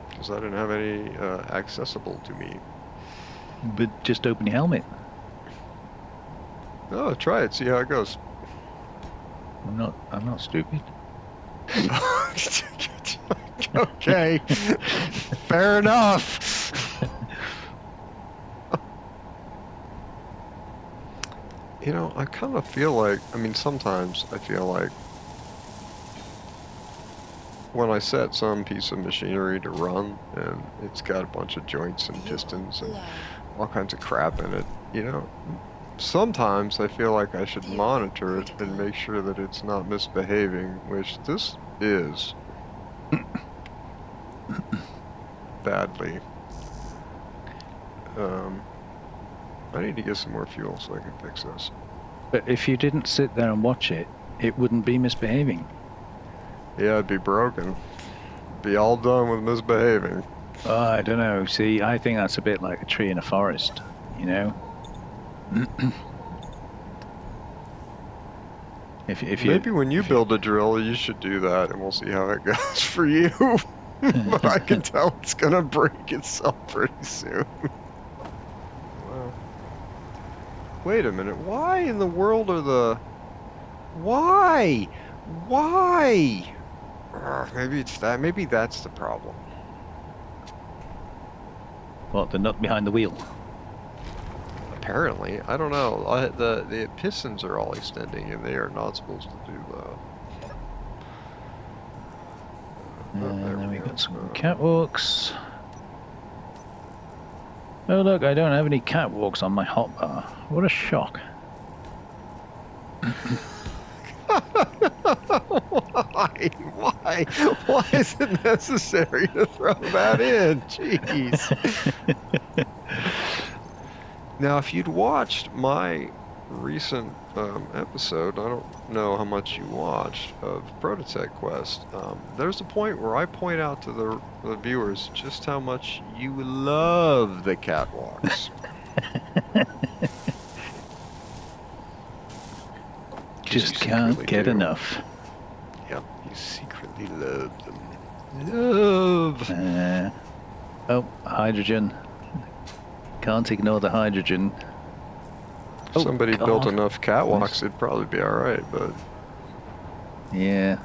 Because I didn't have any accessible to me.
But just open your helmet.
Oh, try it. See how it goes.
I'm not stupid.
Okay. Fair enough. I kind of feel like, sometimes I feel like when I set some piece of machinery to run and it's got a bunch of joints and pistons and all kinds of crap in it, you know. Sometimes I feel like I should monitor it and make sure that it's not misbehaving, which this is badly. I need to get some more fuel so I can fix this.
But if you didn't sit there and watch it, it wouldn't be misbehaving.
Yeah, it'd be broken. Be all done with misbehaving.
Oh, I don't know. See, I think that's a bit like a tree in a forest, you know? if you
Maybe when you build a drill, you should do that, and we'll see how it goes for you. But I can tell it's gonna break itself pretty soon. Wow. Wait a minute. Why in the world are the... Why? Why? Maybe it's that. Maybe that's the problem.
What, the nut behind the wheel?
Apparently. I don't know. The pistons are all extending, and they are not supposed to do that.
And then we got some catwalks. Oh look, I don't have any catwalks on my hotbar. What a shock.
Why is it necessary to throw that in? Jeez. Now, if you'd watched my recent episode, I don't know how much you watched, of ProtoTech Quest, there's a point where I point out to the viewers just how much you love the catwalks.
Just can't get enough.
Yep, you secretly love them. Love!
Oh, hydrogen. Can't ignore the hydrogen.
If somebody
God.
built enough catwalks, it'd probably be alright, but...
Yeah.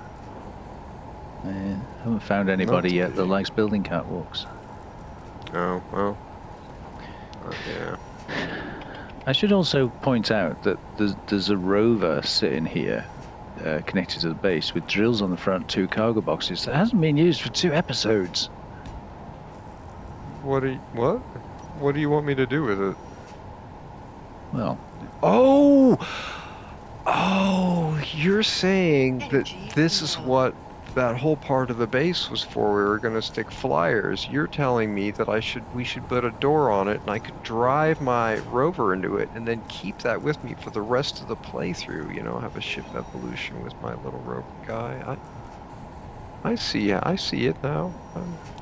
I haven't found anybody yet that likes building catwalks.
Oh, well. Yeah.
I should also point out that there's a rover sitting here, connected to the base, with drills on the front, 2 cargo boxes, that hasn't been used for 2 episodes.
What do you want me to do with it?
Well,
Oh, you're saying that this is what that whole part of the base was for. We were going to stick flyers. You're telling me that we should put a door on it, and I could drive my rover into it, and then keep that with me for the rest of the playthrough. You know, have a ship evolution with my little rover guy. I see it now.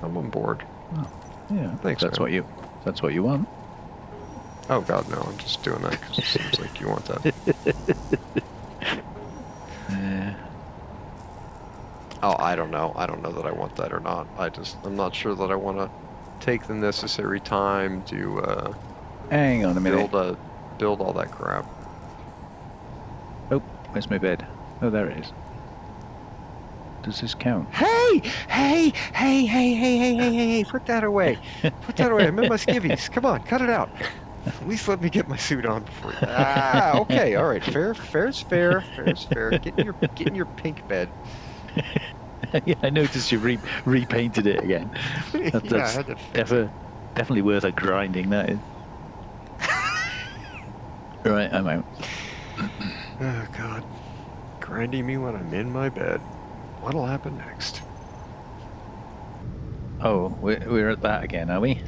I'm on board.
oh, yeah,
Thanks,
that's
man.
what you want.
Oh God, no! I'm just doing that because it seems like you want that. Oh, I don't know. I don't know that I want that or not. I'm not sure that I want to take the necessary time to
Hang on a minute.
build all that crap.
Oh, where's my bed? Oh, there it is. Does this count?
Hey! Put that away. Put that away. I'm in my skivvies. Come on, cut it out. At least let me get my suit on before. Okay, all right. Fair's fair. Get in your pink bed.
Yeah, I noticed you repainted it again. That's
I had to fix it.
definitely worth a grinding, that is. Right, I'm out.
Oh God, grinding me when I'm in my bed. What'll happen next?
Oh, we're at that again, are we?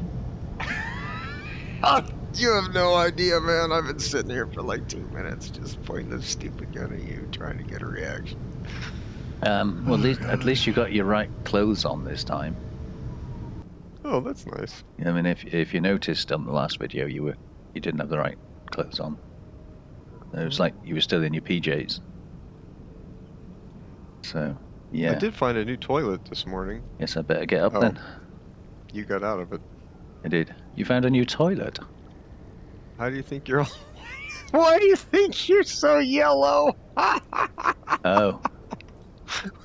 You have no idea, man. I've been sitting here for like 2 minutes just pointing this stupid gun at you, trying to get a reaction.
Well, at least you got your right clothes on this time.
Oh, that's nice.
I mean, if you noticed on the last video, you didn't have the right clothes on. It was like you were still in your PJs. So, yeah.
I did find a new toilet this morning.
Yes, I better get up then.
You got out of it.
I did. You found a new toilet?
How do you think you're all... Why do you think you're so yellow?
Oh.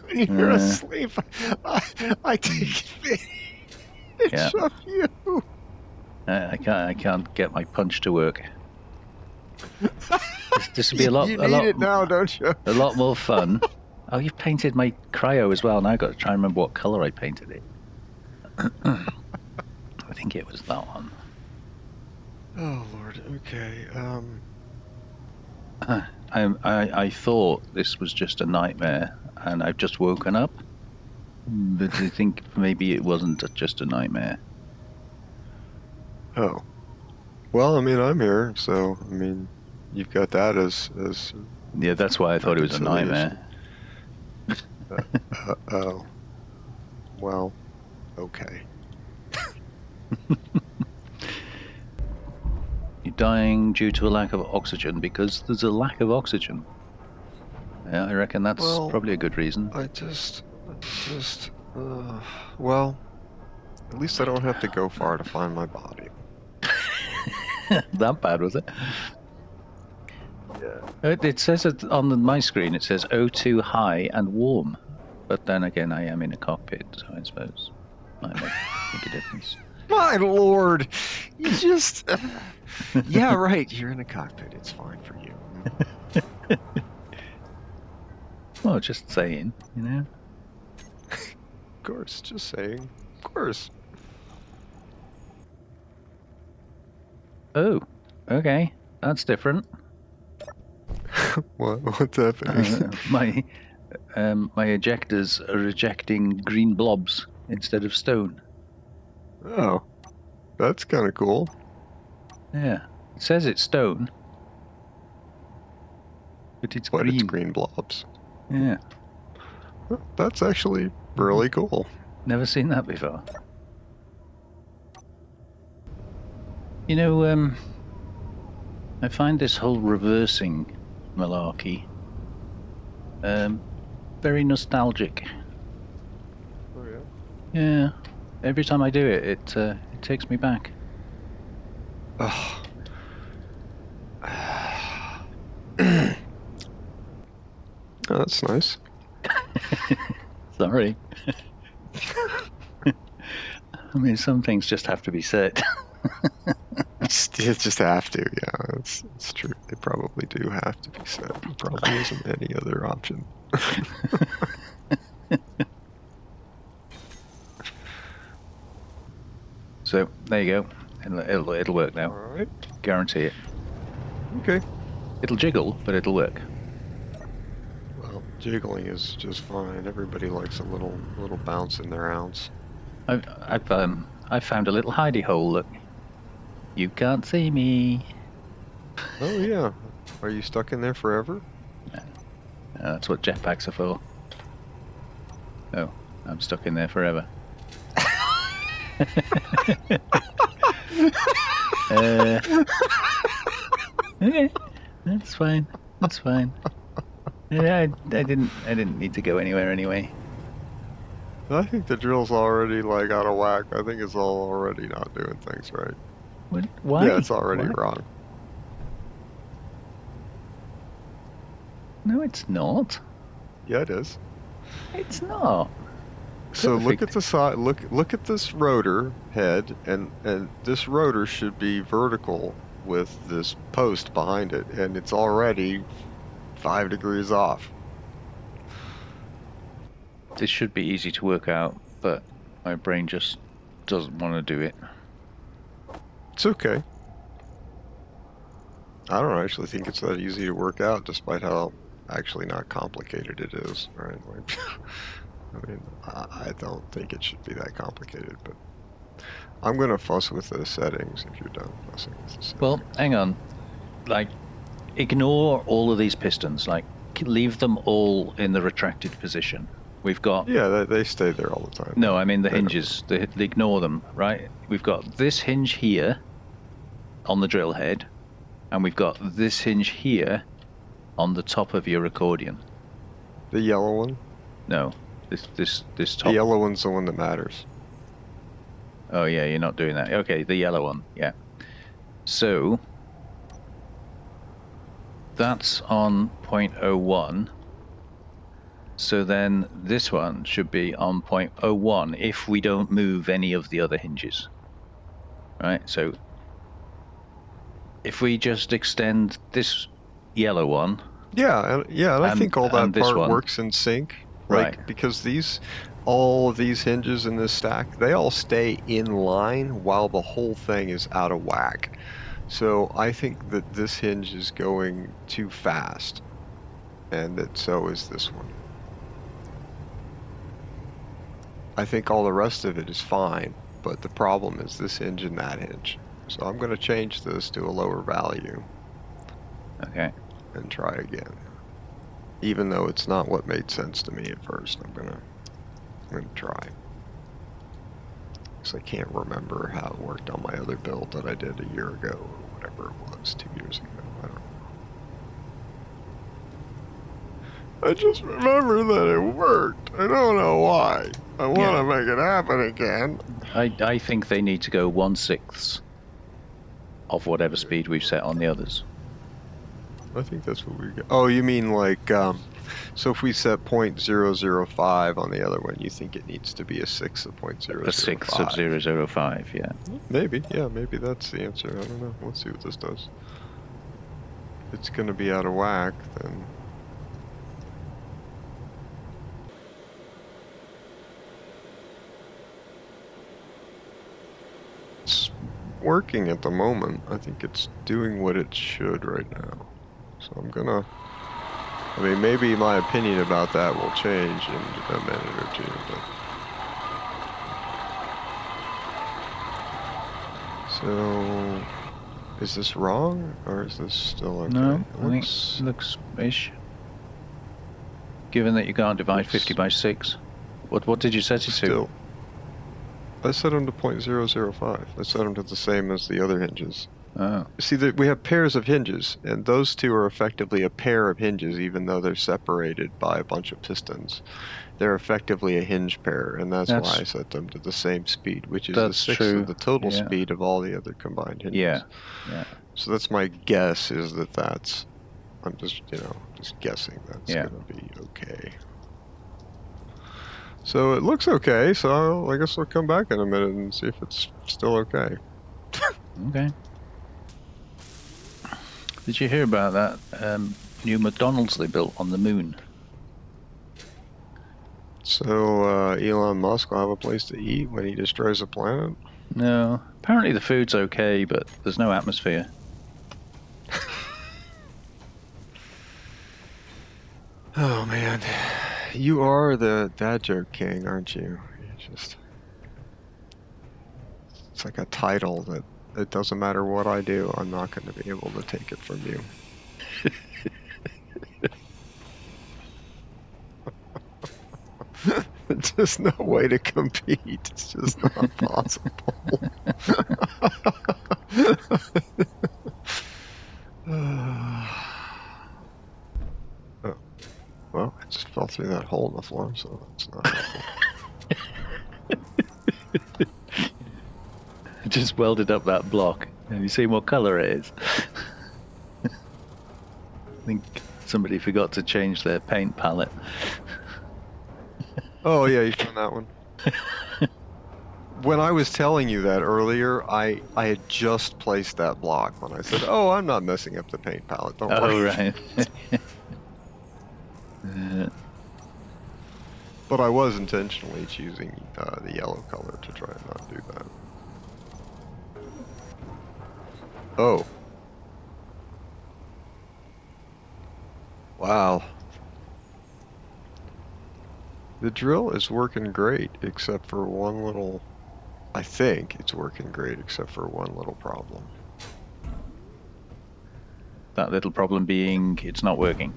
When you're asleep, I take advantage of you.
I can't get my punch to work. This would be
You need it now, don't you?
A lot more fun. Oh, you've painted my cryo as well. Now I've got to try and remember what colour I painted it. I think it was that one.
Oh Lord. Okay.
I thought this was just a nightmare, and I've just woken up. But I think maybe it wasn't just a nightmare.
Oh. Well, I mean, I'm here, so I mean, you've got that as
Yeah, that's why I thought it was a
reconciliation.
nightmare.
Oh. Well. Okay.
You're dying due to a lack of oxygen because there's a lack of oxygen. Yeah, I reckon that's probably a good reason.
Well, at least I don't have to go far to find my body.
That bad, was it?
Yeah.
It says it on my screen. It says O2 high and warm. But then again, I am in a cockpit, so I suppose might make a difference.
My lord, you just... yeah, right, you're in a cockpit. It's fine for you.
Well, just saying, you know.
Of course, just saying. Of course.
Oh, okay. That's different.
What's happening?
My ejectors are ejecting green blobs instead of stone.
Oh, that's kind of cool.
Yeah, it says it's stone, but it's green.
It's green blobs.
Yeah.
Well, that's actually really cool.
Never seen that before. You know, I find this whole reversing malarkey very nostalgic.
Oh yeah.
Yeah. Every time I do it, it takes me back.
Oh. Oh, that's nice.
Sorry. I mean, some things just have to be said.
Just have to, yeah. It's true. They probably do have to be said. There probably isn't any other option.
So there you go. It'll work now.
All right.
Guarantee it.
Okay.
It'll jiggle, but it'll work.
Well, jiggling is just fine. Everybody likes a little bounce in their ounce.
I've found a little hidey hole. Look, you can't see me.
Oh yeah. Are you stuck in there forever?
That's what jetpacks are for. Oh, I'm stuck in there forever. Okay, that's fine. That's fine. Yeah, I didn't need to go anywhere anyway.
I think the drill's already like out of whack. I think it's all already not doing things right.
What? Why?
Yeah, it's already wrong.
No, it's not.
Yeah, it is.
It's not.
So
Perfect.
look at the side. Look at this rotor head, and this rotor should be vertical with this post behind it, and it's already 5 degrees off.
This should be easy to work out, but my brain just doesn't want to do it.
It's okay. I don't actually think it's that easy to work out, despite how actually not complicated it is, right? Like, I mean, I don't think it should be that complicated, but I'm going to fuss with the settings if you're done fussing with the settings.
Well, hang on. Like, ignore all of these pistons. Like, leave them all in the retracted position. We've got...
Yeah, they stay there all the time.
No, I mean the hinges. They ignore them, right? We've got this hinge here on the drill head, and we've got this hinge here on the top of your accordion.
The yellow one?
No, this top.
The yellow one's the one that matters.
Oh yeah, you're not doing that. Okay, the yellow one, yeah. So that's on 0.01. So then this one should be on 0.01 if we don't move any of the other hinges. Right, so if we just extend this yellow one.
Yeah, and I think all that part works in sync. Like,
right.
Because all of these hinges in this stack, they all stay in line while the whole thing is out of whack. So I think that this hinge is going too fast, and that so is this one. I think all the rest of it is fine, but the problem is this hinge and that hinge. So I'm going to change this to a lower value.
Okay.
And try again. Even though it's not what made sense to me at first, I'm gonna try. Because I can't remember how it worked on my other build that I did a year ago, or whatever it was, 2 years ago. I don't know. I just remember that it worked. I don't know why. I want to make it happen again.
I think they need to go 1/6 of whatever speed we've set on the others.
I think that's what we get. Oh, you mean like, so if we set 0.005 on the other one, you think it needs to be a 6 of 0.005?
A 6 of 0.005, yeah.
Maybe, yeah, maybe that's the answer. I don't know. Let's see what this does. If it's going to be out of whack, then... It's working at the moment. I think it's doing what it should right now. So I'm gonna... I mean, maybe my opinion about that will change in a minute or two, but... So... Is this wrong, or is this still okay?
No, I think it looks ish. Given that you can't divide 50 by 6. What did you set it to?
I set them to 0.005. I set them to the same as the other hinges.
Oh.
See, we have pairs of hinges, and those two are effectively a pair of hinges, even though they're separated by a bunch of pistons. They're effectively a hinge pair, and that's why I set them to the same speed, which is the 6th of the total speed of all the other combined hinges.
Yeah.
So that's my guess, is that that's... I'm just, just guessing that's going to be okay. So it looks okay, so I guess we'll come back in a minute and see if it's still okay.
Okay. Did you hear about that new McDonald's they built on the moon?
So Elon Musk will have a place to eat when he destroys a planet?
No. Apparently the food's okay, but there's no atmosphere.
Oh man. You are the dad joke king, aren't you? It's like a title that it doesn't matter what I do, I'm not going to be able to take it from you. There's just no way to compete. It's just not possible. Well, I just fell through that hole in the floor, so that's not helpful.
I just welded up that block. Have you seen what colour it is? I think somebody forgot to change their paint palette.
Oh yeah, you found that one. When I was telling you that earlier, I had just placed that block when I said, "Oh, I'm not messing up the paint palette. Don't worry."
Oh right.
But I was intentionally choosing the yellow color to try and not do that. Oh. Wow. The drill is working great, except for one little... I think it's working great, except for one little problem.
That little problem being it's not working.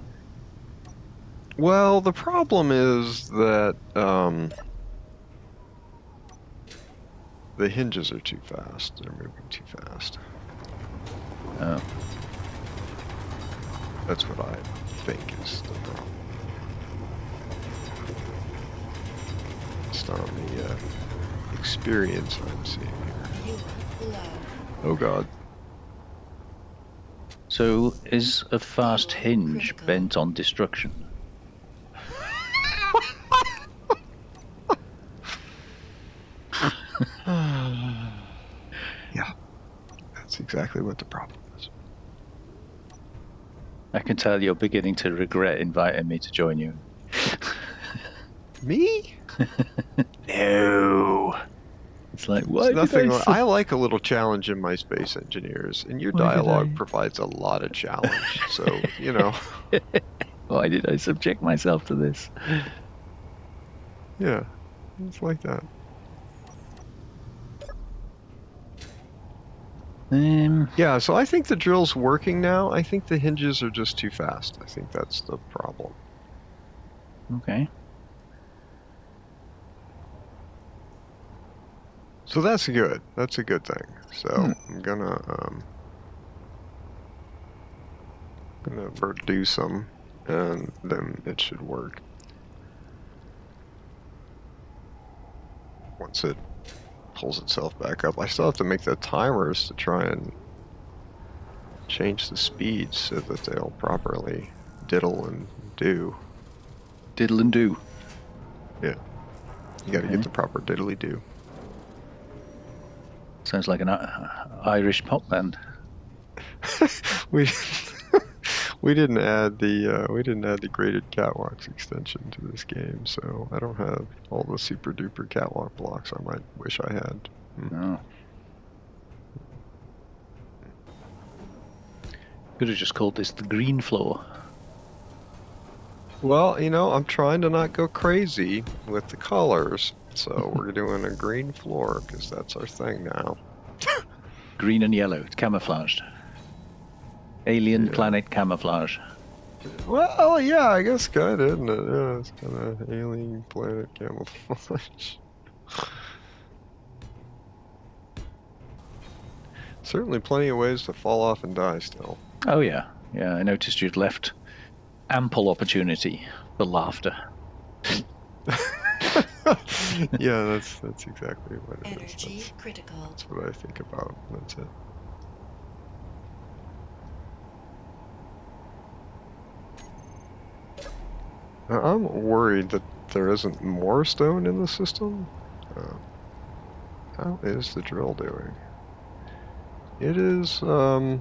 Well, the problem is that the hinges are too fast. They're moving too fast.
Oh.
That's what I think is the problem. Based on the experience I'm seeing here. Oh god.
So, is a fast hinge bent on destruction?
Yeah, that's exactly what the problem is.
I can tell you're beginning to regret inviting me to join you.
Me?
No. It's like,
It's
why
nothing
did I
like, I like a little challenge in my space engineers, and your
Why did
dialogue
I-
provides a lot of challenge. So, you know,
Why did I subject myself to this?
yeah, it's like that. Yeah, so I think the drill's working now. I think the hinges are just too fast. I think that's the problem.
Okay.
So that's good. That's a good thing. So I'm gonna reduce them, and then it should work. Once it pulls itself back up, I still have to make the timers to try and change the speed so that they'll properly diddle and do.
Diddle and do.
Yeah, you got to get the proper diddly do.
Sounds like an Irish pop band.
we we didn't add the graded catwalks extension to this game, so I don't have all the super duper catwalk blocks I might wish I had.
Oh. Could have just called this the green floor.
Well, you know, I'm trying to not go crazy with the colors, so we're doing a green floor because that's our thing now.
Green and yellow. It's camouflaged. Alien planet camouflage.
Well, yeah, I guess kind of, isn't it? Yeah, it's kind of alien planet camouflage. Certainly plenty of ways to fall off and die still.
Oh yeah. Yeah, I noticed you'd left ample opportunity for laughter.
Yeah, that's exactly what it is.
Energy critical.
That's what I think about. That's it. I'm worried that there isn't more stone in the system. How is the drill doing? It is, it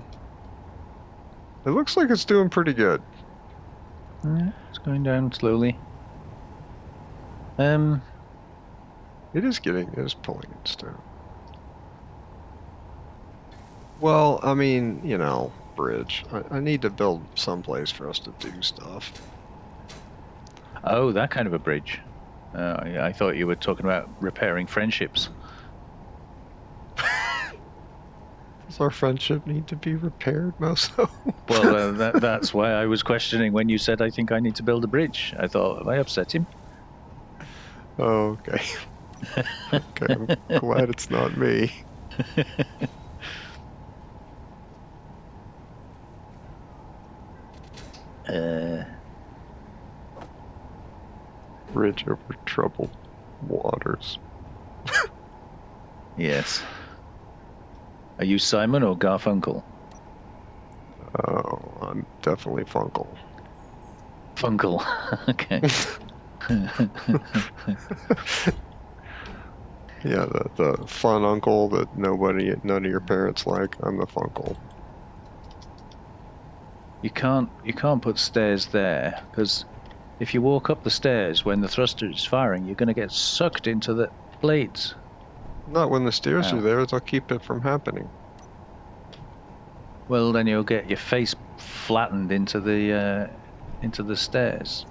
looks like it's doing pretty good.
Yeah, it's going down slowly.
It is pulling its stone. Well, I mean, you know, bridge. I need to build someplace for us to do stuff.
Oh, that kind of a bridge. I thought you were talking about repairing friendships.
Does our friendship need to be repaired, Mozo?
Well, that's why I was questioning when you said, I think I need to build a bridge. I thought, have I upset him?
Oh, okay. Okay, I'm glad it's not me. Bridge over troubled waters.
Yes. Are you Simon or Garfunkel?
Oh, I'm definitely Funkle.
Funkle. Okay.
Yeah, the fun uncle that none of your parents like. I'm the Funkle.
You can't put stairs there, because if you walk up the stairs when the thruster is firing, you're going to get sucked into the blades.
Not when the stairs
Oh.
are there. They'll keep it from happening.
Well, then you'll get your face flattened into the stairs.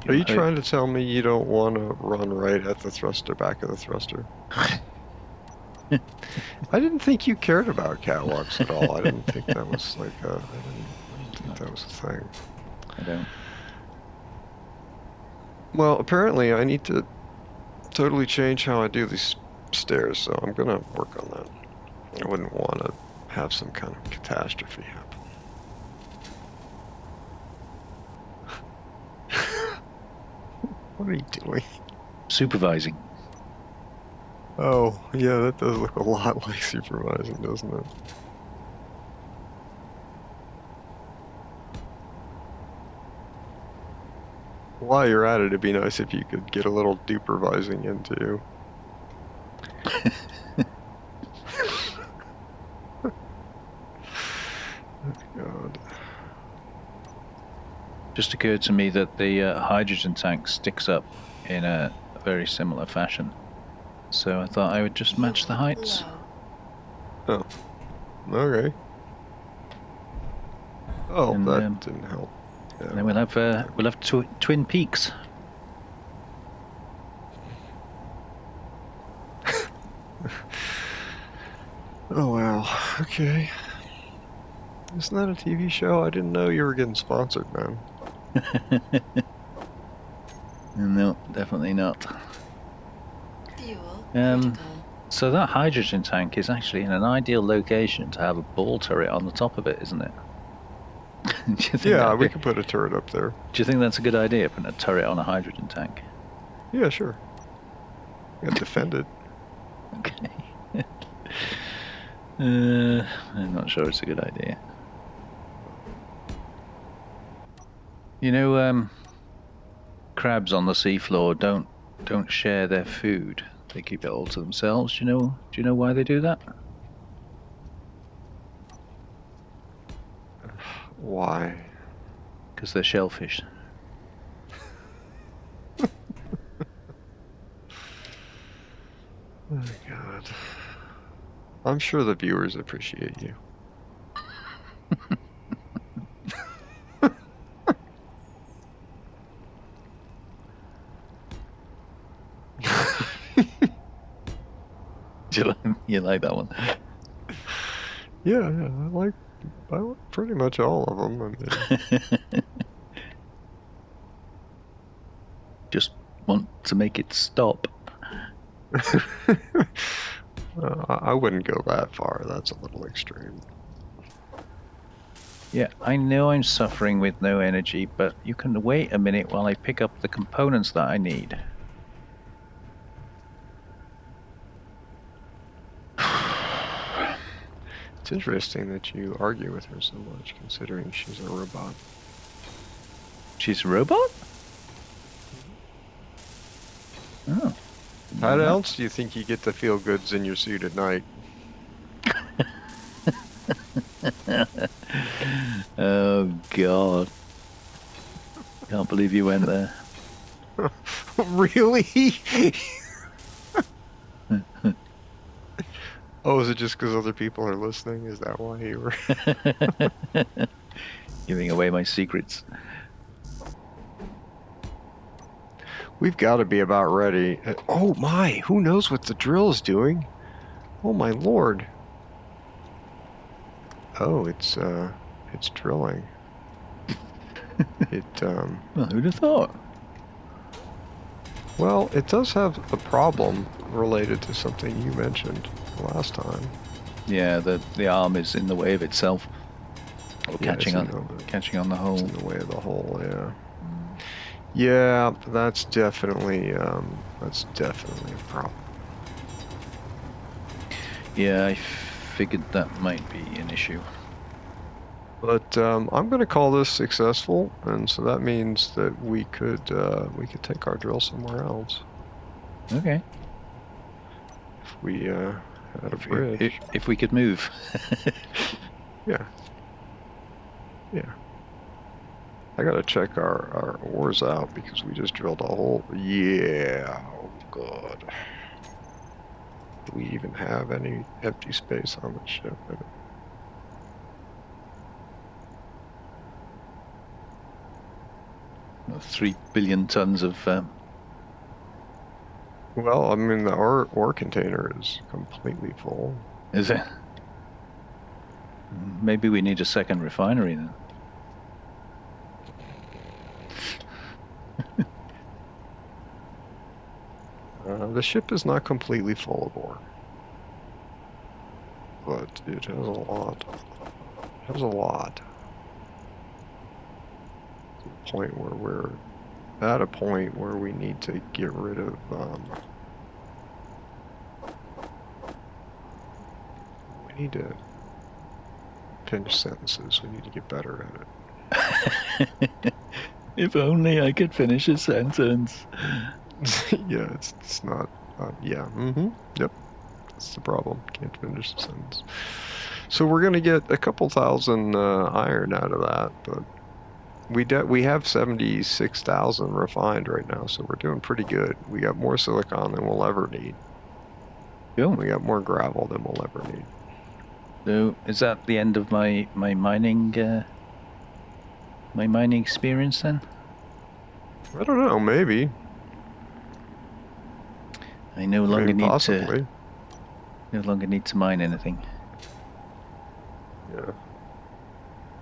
Are you trying to tell me you don't want to run right at the thruster, back of the thruster? I didn't think you cared about catwalks at all. I didn't think that was like I didn't think that was a thing.
I don't.
Well, apparently I need to totally change how I do these stairs, so I'm gonna work on that. I wouldn't want to have some kind of catastrophe happen. What are you doing?
Supervising.
Oh, yeah, that does look a lot like supervising, doesn't it? While you're at it, it'd be nice if you could get a little dupervising into. God.
Just occurred to me that the hydrogen tank sticks up in a very similar fashion. So I thought I would just match the heights.
Oh, okay. Oh,
And,
that didn't help. Yeah,
and then we'll have Twin Peaks.
Oh wow. Okay. Isn't that a TV show? I didn't know you were getting sponsored, man.
No, definitely not.
Fuel
So that hydrogen tank is actually in an ideal location to have a ball turret on the top of it, isn't it?
Yeah, we could put a turret up there.
Do you think that's a good idea, putting a turret on a hydrogen tank?
Yeah, sure. You gotta defend it.
Okay. I'm not sure it's a good idea. You know, crabs on the seafloor don't share their food. They keep it all to themselves. Do you know why they do that?
Why?
Because they're shellfish.
Oh God. I'm sure the viewers appreciate you.
You like that one?
Yeah, I like pretty much all of them. I mean,
Just want to make it stop.
I wouldn't go that far. That's a little extreme.
Yeah, I know I'm suffering with no energy, but you can wait a minute while I pick up the components that I need.
It's interesting that you argue with her so much, considering she's a robot.
She's a robot? Oh.
How else do you think you get the feel goods in your suit at night?
Oh, God. Can't believe you went there.
Really? Oh, is it just because other people are listening? Is that why you were...
Giving away my secrets.
We've got to be about ready. Oh my, who knows what the drill is doing? Oh my lord. Oh, it's drilling.
Well, who'd have thought?
Well, it does have a problem related to something you mentioned last time.
Yeah, the arm is in the way of itself. Or
Yeah,
catching on the hole.
It's in the way of the hole, yeah. Yeah, that's definitely a problem.
Yeah, I figured that might be an issue.
But I'm going to call this successful, and so that means that we could take our drill somewhere else.
Okay.
If we had a bridge.
If we could move.
Yeah. Yeah. I gotta check our ores out because we just drilled a hole. Yeah. Oh God. Do we even have any empty space on the ship?
3 billion tons of...
Well, I mean, the ore container is completely full.
Is it? Maybe we need a second refinery then.
The ship is not completely full of ore, but it has a lot. It has a lot. To the point where we're at a point where we need to get rid of. We need to finish sentences. We need to get better at it.
If only I could finish a sentence.
Yeah, it's not. Yeah. Yep. That's the problem. Can't finish the sentence. So we're gonna get a couple thousand iron out of that, but we have 76,000 refined right now, so we're doing pretty good. We got more silicon than we'll ever need.
Cool.
We got more gravel than we'll ever need.
So is that the end of my mining experience then?
I don't know, maybe.
I no longer need
Possibly.
to mine anything.
Yeah.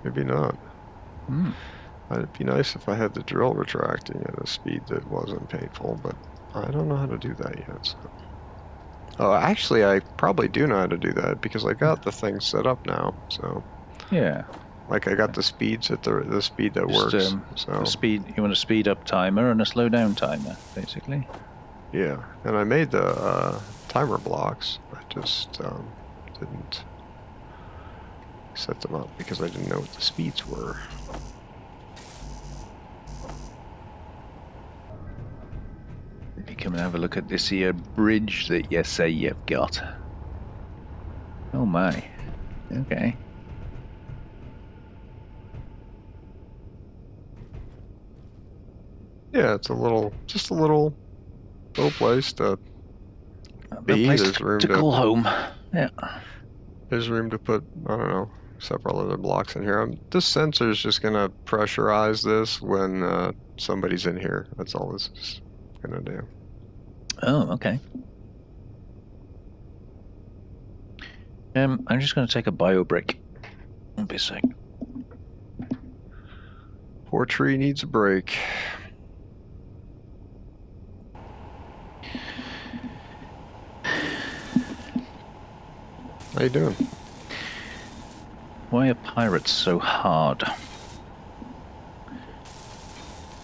Maybe not. It'd be nice if I had the drill retracting at a speed that wasn't painful, but I don't know how to do that yet. So. Oh, actually, I probably do know how to do that because I got the thing set up now. So
Yeah.
like I got the speeds at the speed that
Just,
works. So
the speed. You want a speed up timer and a slow down timer, basically.
yeah, and I made the timer blocks. I just didn't set them up because I didn't know what the speeds were.
If you come and have a look at this here bridge that you say you've got. Oh my. Okay.
Yeah, it's just a little place to be.
Place
There's room
to call home. Yeah.
There's room to put, I don't know, several other blocks in here. This sensor is just going to pressurize this when somebody's in here. That's all this is going to do.
Oh, okay. I'm just going to take a bio break. Won't be a sec.
Poor tree needs a break. How you doing?
Why are pirates so hard?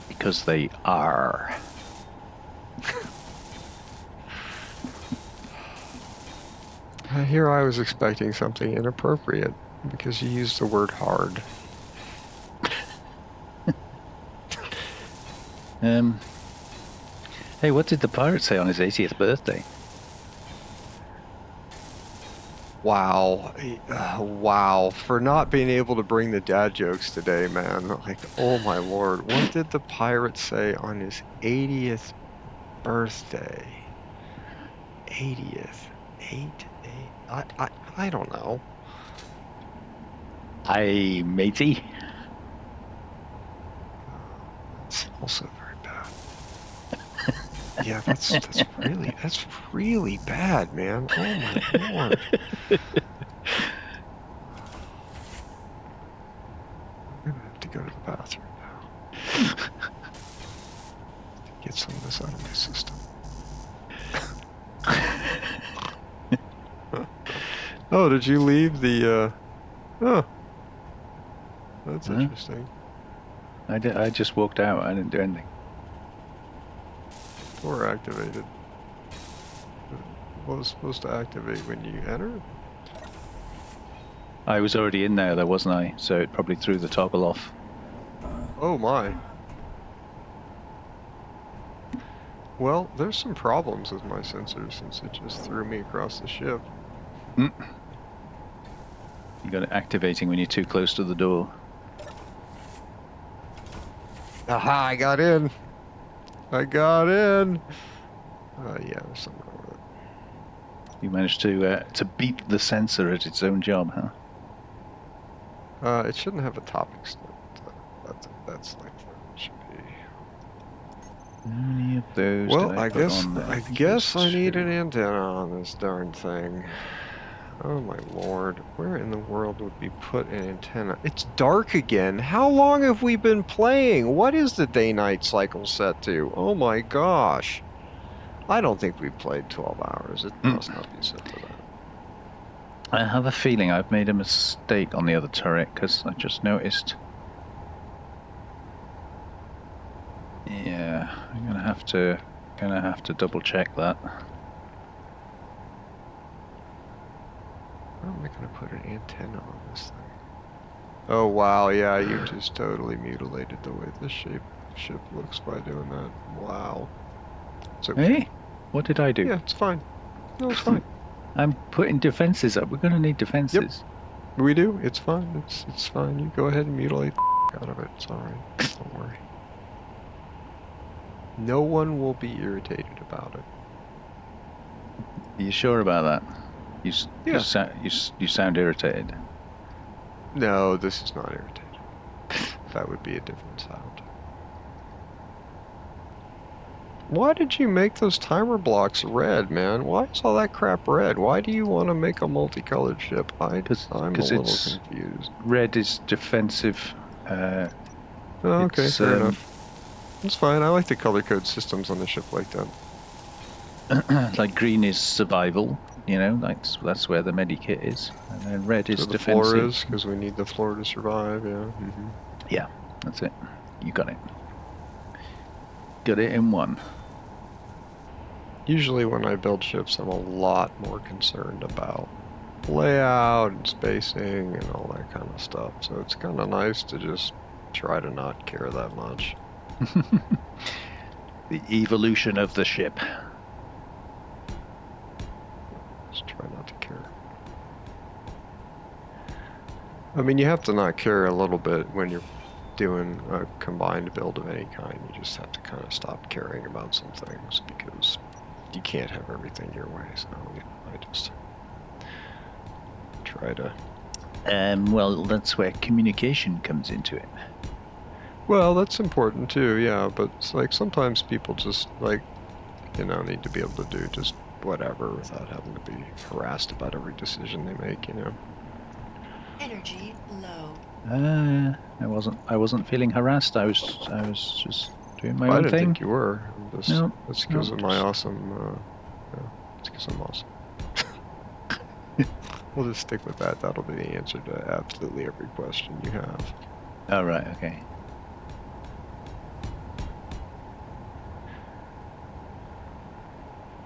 Because they are.
Here I was expecting something inappropriate because you used the word hard.
Hey, what did the pirate say on his 80th birthday?
Wow. Wow. For not being able to bring the dad jokes today, man. Like, oh my lord. What did the pirate say on his 80th birthday? 80th. I don't know.
Aye, matey.
It's also very bad. Yeah, that's really bad, man. Oh my lord. I'm gonna have to go to the bathroom now. Get some of this out of my system. Oh, did you leave the oh. That's interesting.
I just walked out. I didn't do anything.
Door activated. What was supposed to activate when you enter?
I was already in there, though, wasn't I? So it probably threw the toggle off.
Oh my. Well, there's some problems with my sensor since it just threw me across the ship.
You got it activating when you're too close to the door.
Aha, I got in. I got in. Yeah, there's something wrong with it.
You managed to beat the sensor at its own job, huh?
It shouldn't have a top extent. That's like that should be.
How many of those?
Well,
did
I
I
guess I need an antenna on this darn thing. Oh my lord, where in the world would we put an antenna? It's dark again. How long have we been playing? What is the day-night cycle set to? Oh my gosh. I don't think we've played 12 hours. It must not be set to that.
I have a feeling I've made a mistake on the other turret, because I just noticed. Yeah, I'm gonna have to double check that.
How am I going to put an antenna on this thing? Oh wow, yeah, you just totally mutilated the way this ship looks by doing that. Wow. It's okay.
Hey, what did I do?
Yeah, it's fine. No, it's fine.
I'm putting defenses up. We're gonna need defenses.
Yep. We do. It's fine. It's fine. You go ahead and mutilate the out of it. It's alright. Don't worry. No one will be irritated about it.
Are you sure about that?
Yeah.
You sound irritated.
No, this is not irritated. That would be a different sound. Why did you make those timer blocks red, man? Why is all that crap red? Why do you want to make a multicolored ship? I'm a little confused.
Red is defensive.
Oh, okay,
It's,
fair enough. It's fine. I like the color code systems on the ship like that.
Like green is survival, you know, that's where the medikit is, and then red is
So the
defensive.
floor is because we need the floor to survive. Yeah. Mm-hmm.
Yeah, that's it. You got it. Got it in one.
Usually when I build ships, I'm a lot more concerned about layout and spacing and all that kind of stuff. So it's kind of nice to just try to not care that much.
The evolution of the ship.
Just try not to care. I mean, you have to not care a little bit when you're doing a combined build of any kind. You just have to kind of stop caring about some things because you can't have everything your way. So I just try to.
Well, that's where communication comes into it.
Well, that's important too, yeah. But it's like sometimes people just like, need to be able to do just whatever without having to be harassed about every decision they make.
Energy low.
I
I wasn't feeling harassed. I was just doing my own
didn't
thing.
think you were.
No,
That's because of my
just-
awesome. It's because I'm awesome. We'll just stick with that. That'll be the answer to absolutely every question you have.
Oh, right, okay.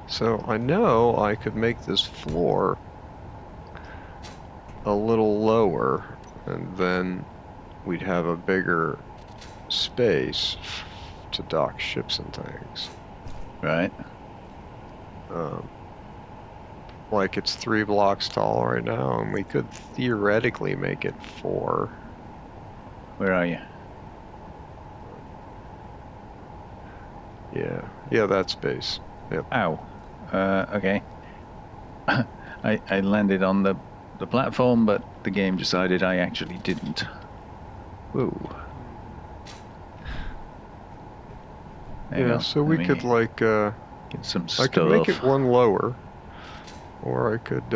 So I know I could make this floor a little lower, and then we'd have a bigger space to dock ships and things.
Right.
Like it's 3 blocks tall right now, and we could theoretically make it 4.
Where are you?
Yeah, that space. Yep.
Ow. Okay. I landed on the platform, but the game decided I actually didn't. Whoa. Hang
Yeah,
on,
so we
let
could
me
like
get some
I
stuff.
could make it 1 lower, or I could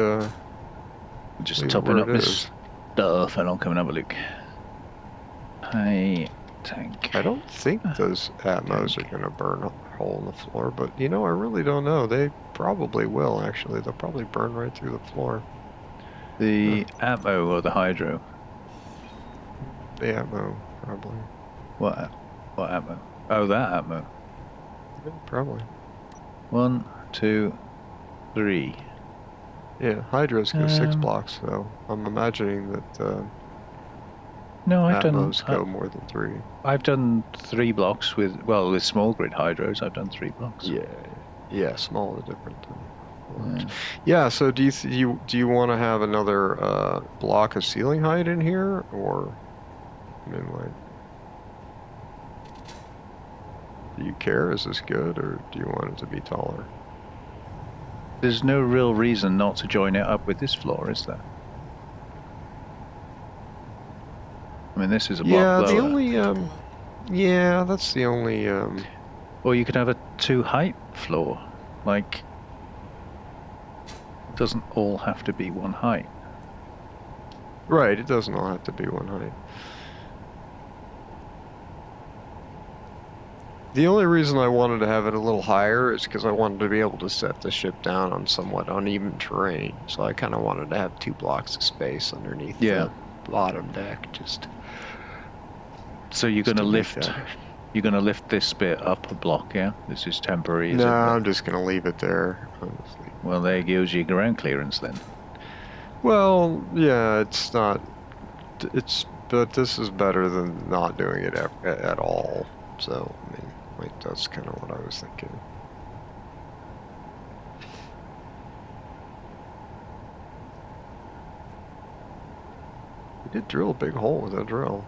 Just
leave it
topping
where
up
it
this
is.
stuff, and I'll come and have a look. High tank.
I don't think those Atmos are going to burn a hole in the floor, but I really don't know. They probably will, actually. They'll probably burn right through the floor.
The Atmo or the Hydro?
The Atmo, probably.
What Atmo? Oh, that Atmo.
Yeah, probably.
1, 2, 3.
Yeah, Hydras go 6
Um,
blocks, so I'm imagining that
No,
Atmos go more than 3.
I've done 3 blocks with small grid hydros. I've done 3 blocks.
Yeah, small is different than large. Yeah, so do you want to have another block of ceiling height in here, or do you care? Is this good, or do you want it to be taller?
There's no real reason not to join it up with this floor, is there? I mean, this is a block lower.
The only yeah, that's the only
Or you could have a 2 height floor. Like, it doesn't all have to be 1 height.
right, it doesn't all have to be 1 height. The only reason I wanted to have it a little higher is because I wanted to be able to set the ship down on somewhat uneven terrain. So I kind of wanted to have 2 blocks of space underneath the bottom deck.
So you're going to
make
lift.
that.
You're going to lift this bit up a block, yeah? This is temporary.
No, I'm just going to leave it there, honestly.
Well, there goes your ground clearance then.
Well, yeah, it's not. But this is better than not doing it at all. So, that's kind of what I was thinking. We did drill a big hole with that drill.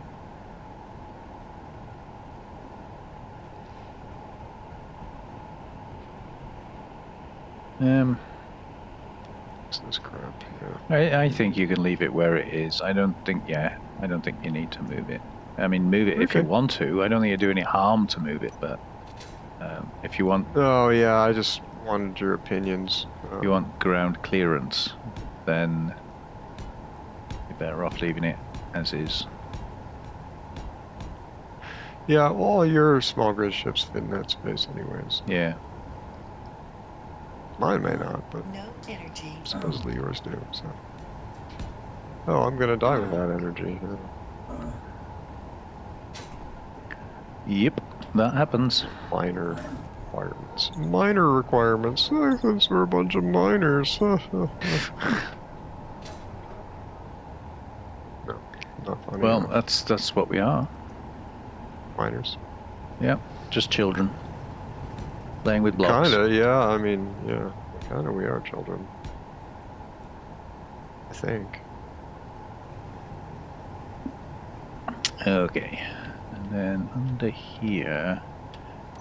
What's this crap? Yeah.
I think you can leave it where it is. I don't think you need to move it. I mean, move it if you
Okay.
want to. I don't think you're doing any harm to move it, but if you want,
Oh yeah, I just wanted your opinions.
if you want ground clearance, then you're better off leaving it as is.
Yeah, well, your small grid ships fit in that space anyways.
Yeah.
Mine may not, but
No energy.
supposedly yours do, so. Oh, I'm gonna die with that energy.
Yep, that happens.
Minor requirements. Minor requirements. I thought we're a bunch of minors. No, not funny.
Well, that's what we are.
Minors.
Yeah, just children playing with blocks.
Kinda, yeah. I mean, yeah. Kinda, we are children. I think.
Okay, and then under here,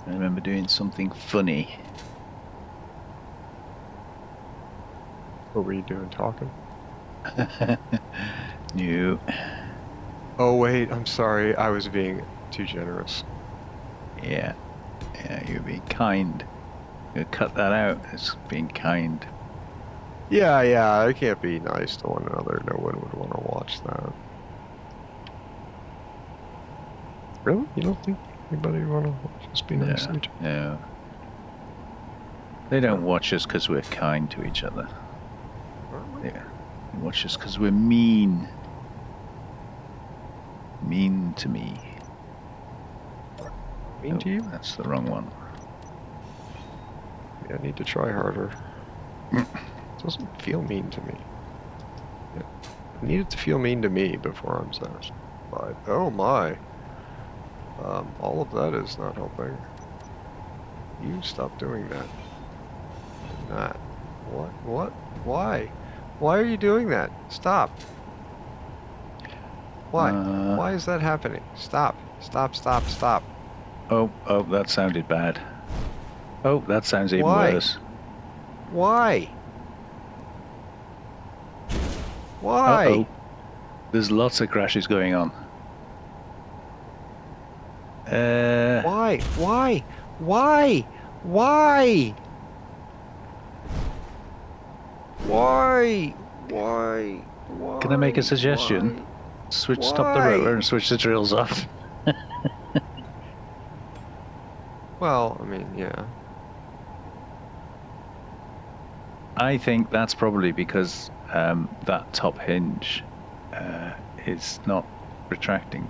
I remember doing something funny.
What were you doing? Talking?
No.
Oh wait, I'm sorry. I was being too generous.
Yeah, you're being kind. You cut that out as being kind.
Yeah. I can't be nice to one another. No one would want to watch that. Really? You don't think anybody would want to just be nice to each other?
No. They don't watch us because we're kind to each other. Yeah. They watch us because we're mean. Mean to me.
Mean to you?
That's the wrong one.
Yeah, I need to try harder. It doesn't feel mean to me. Yeah. I need it to feel mean to me before I'm satisfied. Oh my. All of that is not helping. You stop doing that. Not. What? Why? Why are you doing that? Stop. Why? Why is that happening? Stop. Stop.
Oh, that sounded bad. Oh, that sounds even
Why?
worse.
Why? Why?
Uh-oh. There's lots of crashes going on.
Why? Why?
Can I make a suggestion? Stop the rotor and switch the drills off.
Well, I mean, yeah.
I think that's probably because that top hinge is not retracting.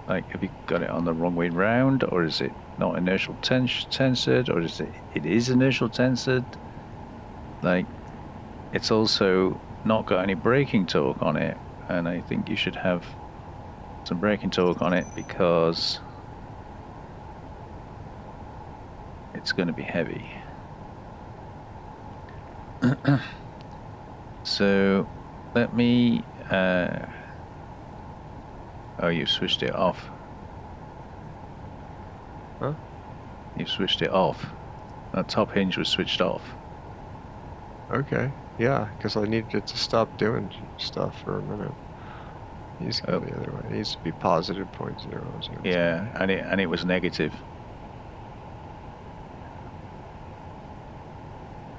Like, have you got it on the wrong way round, or is it not inertial tensored, or is it is inertial tensored? Like, it's also not got any braking torque on it, and I think you should have some braking torque on it because it's going to be heavy. So let me oh, you've switched it off.
Huh?
You've switched it off. That top hinge was switched off.
Okay. Yeah, because I needed it to stop doing stuff for a minute. It needs to go the other way. It needs to be positive 0.0.
Yeah, and it was negative.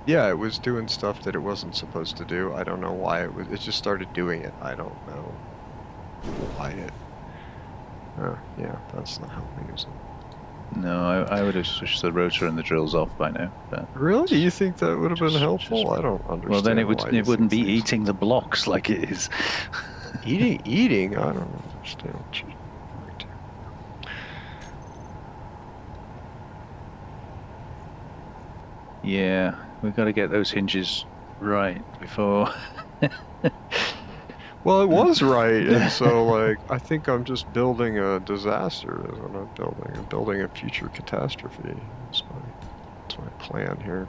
Yeah, it was doing stuff that it wasn't supposed to do. I don't know why it was. It just started doing it. I don't know why it. Yeah, that's not helping, is it?
No, I would have switched the rotor and the drills off by now. But
Really? You think that would have been helpful? I don't understand.
well, then it
why you
wouldn't be
think things-
eating the blocks like it is.
Eating? I don't understand. Right.
Yeah, we've got to get those hinges right before.
Well, it was right, and so like I think I'm just building a disaster. Is what I'm building. I'm building a future catastrophe. That's my plan here.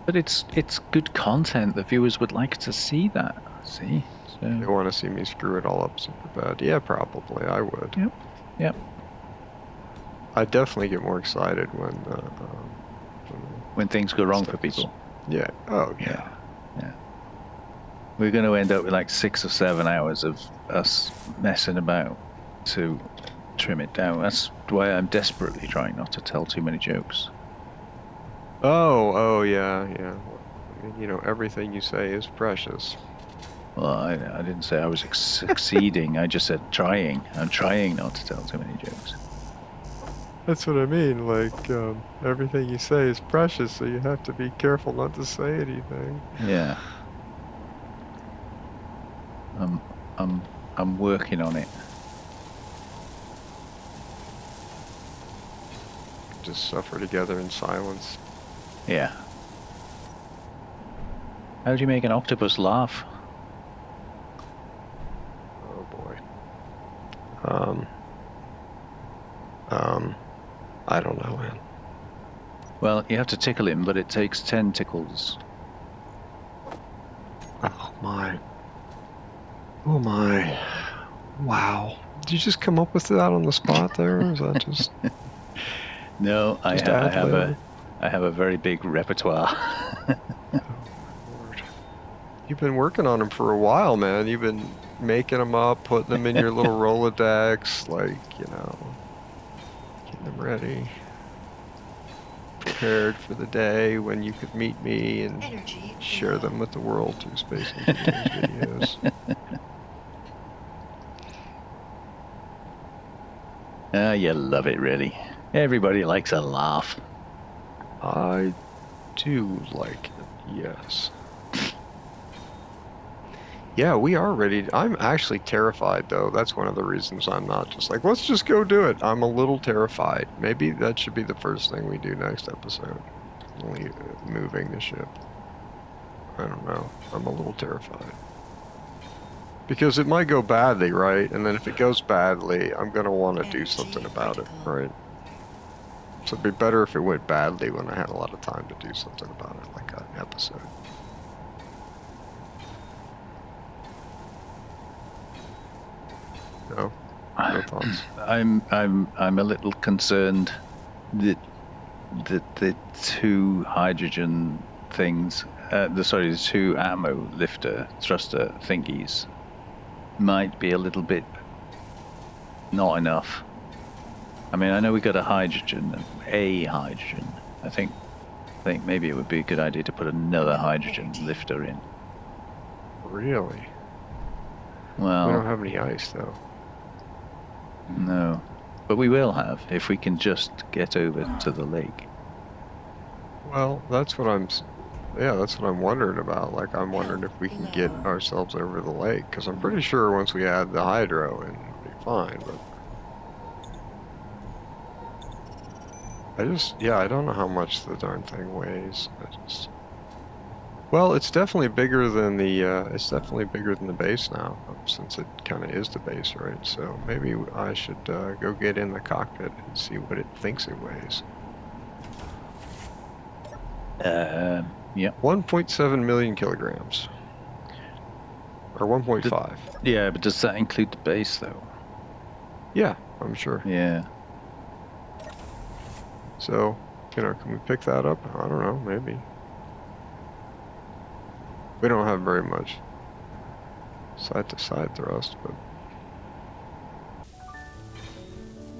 But it's good content. The viewers would like to see that. See?
They
So,
want to see me screw it all up super bad. Yeah, probably I would.
Yep.
I definitely get more excited when
when things go wrong for
stuff is-
people.
Yeah. Oh, yeah.
Yeah. We're going to end up with like 6 or 7 hours of us messing about to trim it down. That's why I'm desperately trying not to tell too many jokes.
Oh, yeah, yeah. I mean, you know, everything you say is precious.
Well, I didn't say I was succeeding. I just said trying. I'm trying not to tell too many jokes.
That's what I mean. Like, everything you say is precious, so you have to be careful not to say anything.
Yeah. I'm working on it.
Just suffer together in silence.
Yeah. How do you make an octopus laugh?
Oh boy. I don't know, man.
Well, you have to tickle him, but it takes 10 tickles.
Oh my. Oh my. Wow. Did you just come up with that on the spot there, or is that just...
No, I have a very big repertoire.
Lord. You've been working on them for a while, man. You've been making them up, putting them in your little Rolodex, like, you know, getting them ready. Prepared for the day when you could meet me and
Energy
share
low.
them with the world through Space Engineers videos.
You love it, really. Everybody likes a laugh.
I do like it, yes. Yeah, we are ready. I'm actually terrified, though. That's one of the reasons I'm not just like, let's just go do it. I'm a little terrified. Maybe that should be the first thing we do next episode. Moving the ship. I don't know. I'm a little terrified. Because it might go badly, right? And then if it goes badly, I'm going to want to do something about it, right? So it'd be better if it went badly when I had a lot of time to do something about it, like an episode. No? No thoughts?
I'm a little concerned that the two hydrogen things, the two ammo lifter thruster thingies might be a little bit not enough. I mean, I know we got a hydrogen. I think maybe it would be a good idea to put another hydrogen lifter in.
Really?
Well,
we don't have any ice, though.
No, but we will have if we can just get over to the lake.
Well, that's what I'm wondering about. Like, I'm wondering if we can get ourselves over the lake, because I'm pretty sure once we add the hydro in, it'll be fine, but I don't know how much the darn thing weighs. Well, it's definitely bigger than the base now, since it kind of is the base, right? So maybe I should go get in the cockpit and see what it thinks it weighs.
Yeah.
1.7 million kilograms. Or 1.5.
Yeah, but does that include the base, though?
Yeah, I'm sure.
Yeah.
So, can we pick that up? I don't know, maybe. We don't have very much side-to-side thrust, but...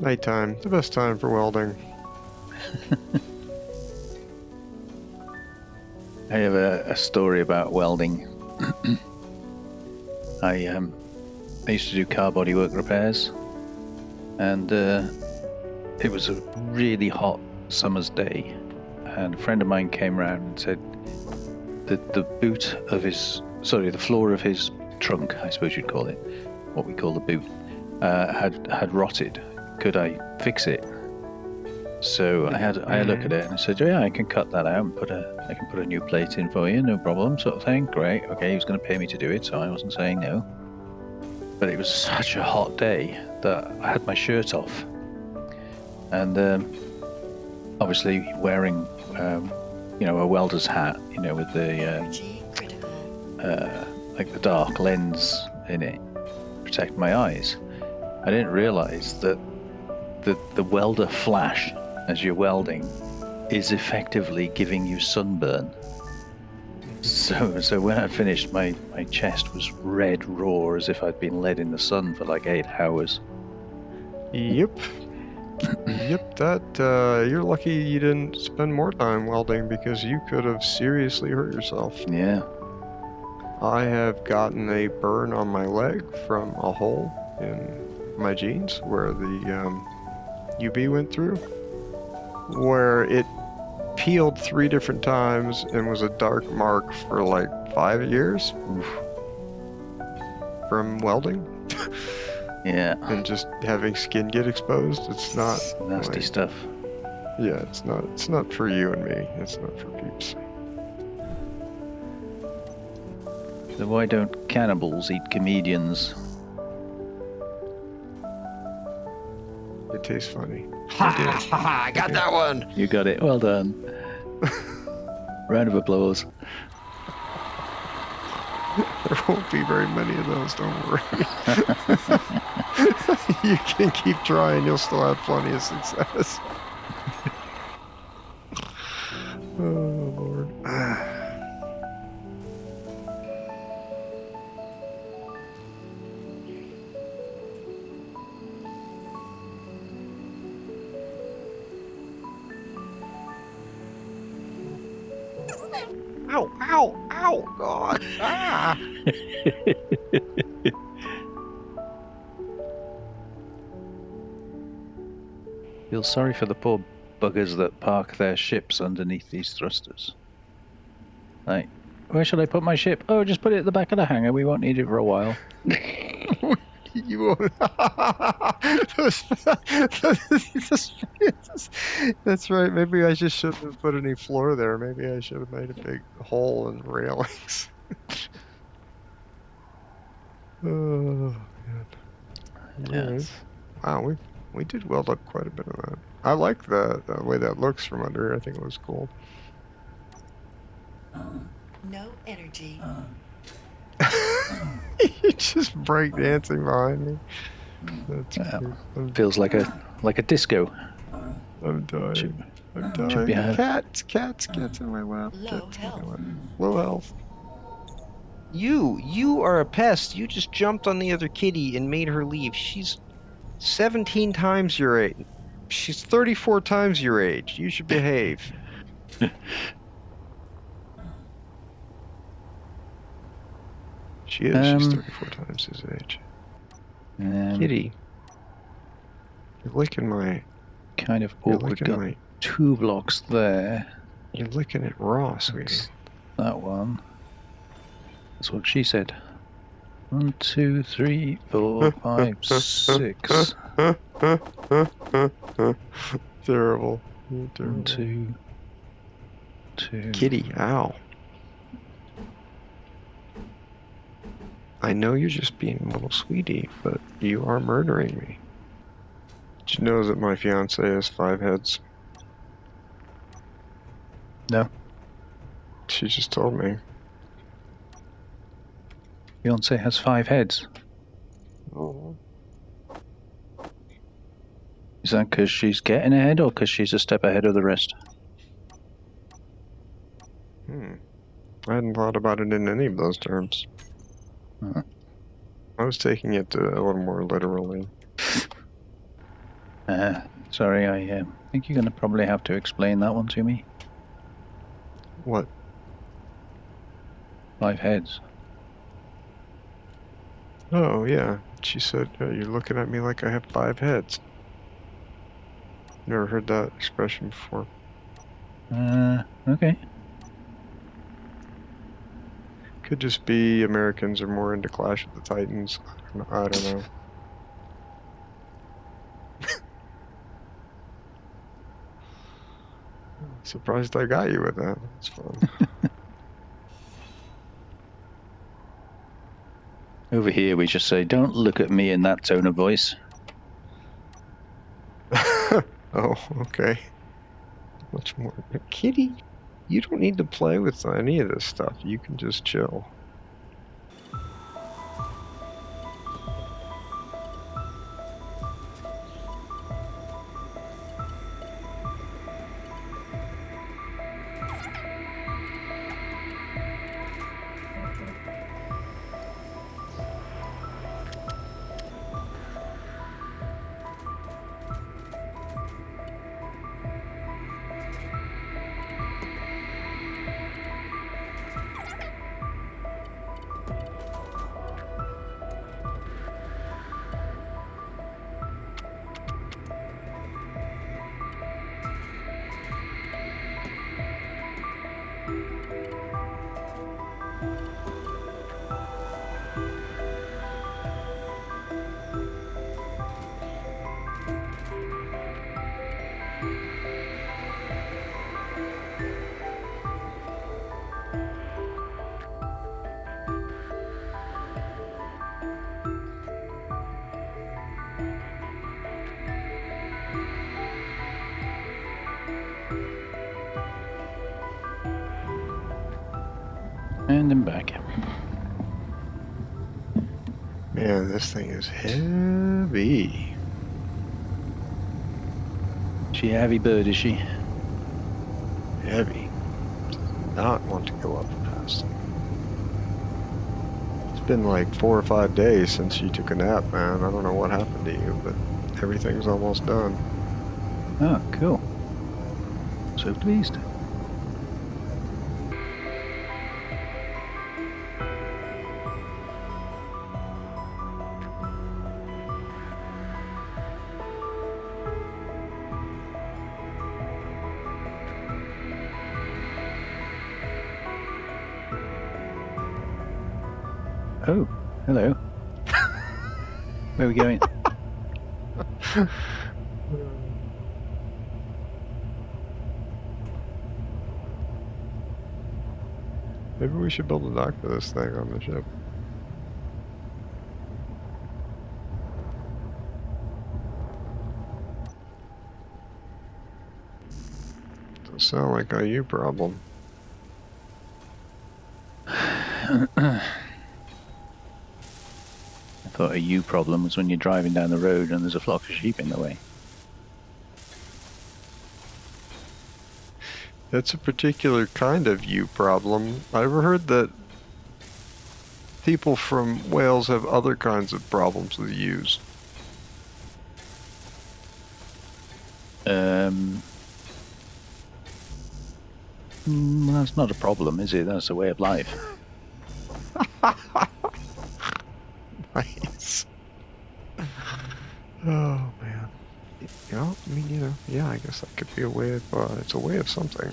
Nighttime, the best time for welding.
I have a story about welding. I used to do car bodywork repairs, and it was a really hot summer's day, and a friend of mine came round and said that the floor of his trunk, I suppose you'd call it, what we call the boot, had rotted. Could I fix it? So I had a look at it and I said, yeah, I can cut that out and I can put a new plate in for you, no problem, sort of thing. Great. Okay, he was going to pay me to do it, so I wasn't saying no. But it was such a hot day that I had my shirt off, and obviously wearing a welder's hat, with the like the dark lens in it, protect my eyes. I didn't realize that the welder flash as you're welding is effectively giving you sunburn. So when I finished, my chest was red raw, as if I'd been led in the sun for like 8 hours.
Yep. Yep, you're lucky you didn't spend more time welding because you could have seriously hurt yourself.
Yeah.
I have gotten a burn on my leg from a hole in my jeans where the UV went through, where it peeled 3 different times and was a dark mark for like 5 years.
Oof.
From welding.
Yeah.
And just having skin get exposed. It's not
Nasty
like,
stuff.
Yeah, it's not for you and me. It's not for peeps.
So why don't cannibals eat comedians?
It tastes funny. I got that one.
You got it. Well done. Round of applause.
There won't be very many of those, don't worry. You can keep trying, you'll still have plenty of success. Oh, Lord. Ow, ow, ow, God. Ah.
Feel sorry for the poor buggers that park their ships underneath these thrusters. Like, where should I put my ship? Oh, just put it at the back of the hangar. We won't need it for a while.
You won't. That's right. Maybe I just shouldn't have put any floor there. Maybe I should have made a big hole in railings. Oh, God.
Yes.
Wow, we did weld up quite a bit of that. I like the way that looks from under here. I think it was cool.
No energy.
You just break dancing behind me. That's cute.
Feels like a disco.
I'm dying.
Should be a...
Cats in my lap.
Low health.
Low health. You are a pest. You just jumped on the other kitty and made her leave. She's 17 times your age. She's 34 times your age. You should behave. She is. She's 34 times his age. Kitty. You're licking my...
Kind of awkward. Got 2 blocks there.
You're licking it raw, sweetie.
That one. That's what she said. 1, 2, 3, 4, 5, 6.
Terrible.
You're terrible. 1, 2.
Kitty, ow. I know you're just being a little sweetie, but you are murdering me. Did you know that my fiance has 5 heads?
No.
She just told me.
Fiance has 5 heads.
Oh.
Is that because she's getting ahead or because she's a step ahead of the rest?
I hadn't thought about it in any of those terms.
Huh.
I was taking it a little more literally.
Sorry, I think you're going to probably have to explain that one to me.
What?
5 heads.
Oh, yeah. She said, you're looking at me like I have 5 heads. Never heard that expression before.
Okay.
Could just be Americans are more into Clash of the Titans. I don't know. Surprised I got you with that. That's fun.
Over here we just say, don't look at me in that tone of voice.
Oh, okay. Much more. Kitty, you don't need to play with any of this stuff. You can just chill.
And then back.
Man, this thing is heavy.
She a heavy bird, is she?
Heavy. Does not want to go up fast. It's been like 4 or 5 days since you took a nap, man. I don't know what happened to you, but everything's almost done.
Oh, cool. So pleased. Oh, hello. Where are we going?
Maybe we should build a dock for this thing on the ship. Doesn't sound like a you problem.
I thought a you problem was when you're driving down the road and there's a flock of sheep in the way.
That's a particular kind of you problem. I ever heard that people from Wales have other kinds of problems with yous.
Well, that's not a problem, is it? That's a way of life.
Nice. Oh man. Yeah, I mean, you know, yeah, I guess that could be a way of, it's a way of something.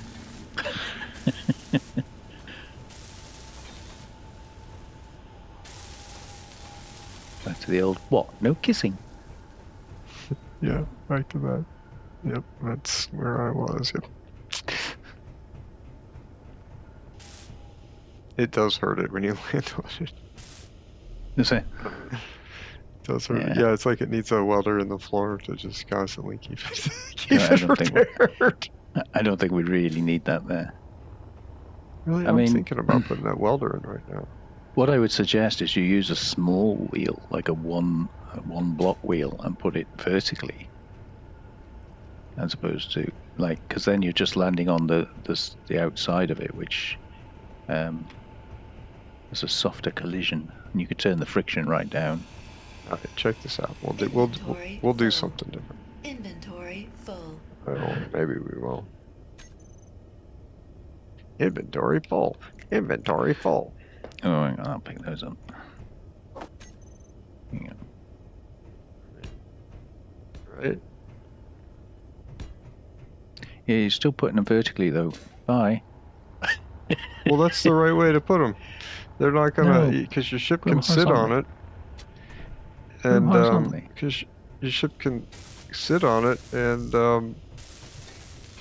Back to the old what? No kissing.
Yeah, back to that. Yep, that's where I was, yep. It does hurt it when you land on it.
Is it?
It does hurt.
Yeah.
Yeah, it's like it needs a welder in the floor to just constantly keep it,
Yeah, I don't think we-
repaired.
I don't think we really need that there.
Really,
I
I'm
mean-
thinking about putting that welder in right now.
What I would suggest is you use a small wheel, like a one block wheel, and put it vertically, as opposed to because then you're just landing on the outside of it, which is a softer collision, and you could turn the friction right down.
All right, check this out. We'll do
Full.
something different.
Inventory full.
Well, maybe we will. Inventory full. Inventory full.
Oh, hang on, I'll pick those up. Hang on.
Right?
Yeah, you're still putting them vertically though. Bye.
Well, that's the right way to put them. They're not gonna,
No.
because your ship
Put
can
'em
sit on
horizontally.
it, and
horizontally.
because your ship can sit on it and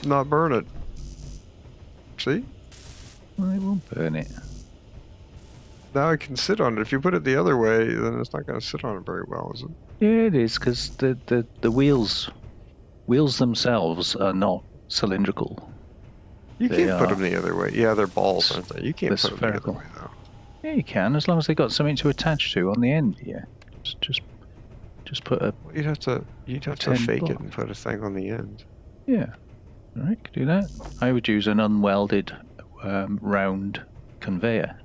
not burn it. See?
Well, it won't burn it.
Now it can sit on it. If you put it the other way, then it's not going to sit on it very well, is it?
Yeah, it is, because the wheels themselves are not cylindrical.
You
They
can't put
are.
them the other way. Yeah, they're balls, aren't they? You can't
They're
put them the
spherical.
other way, though.
Yeah, you can, as long as they got something to attach to on the end here. Just put a
Well, you'd have to
10
fake it
block.
and put a thing on the end.
yeah. All right, could do that. I would use an unwelded round conveyor.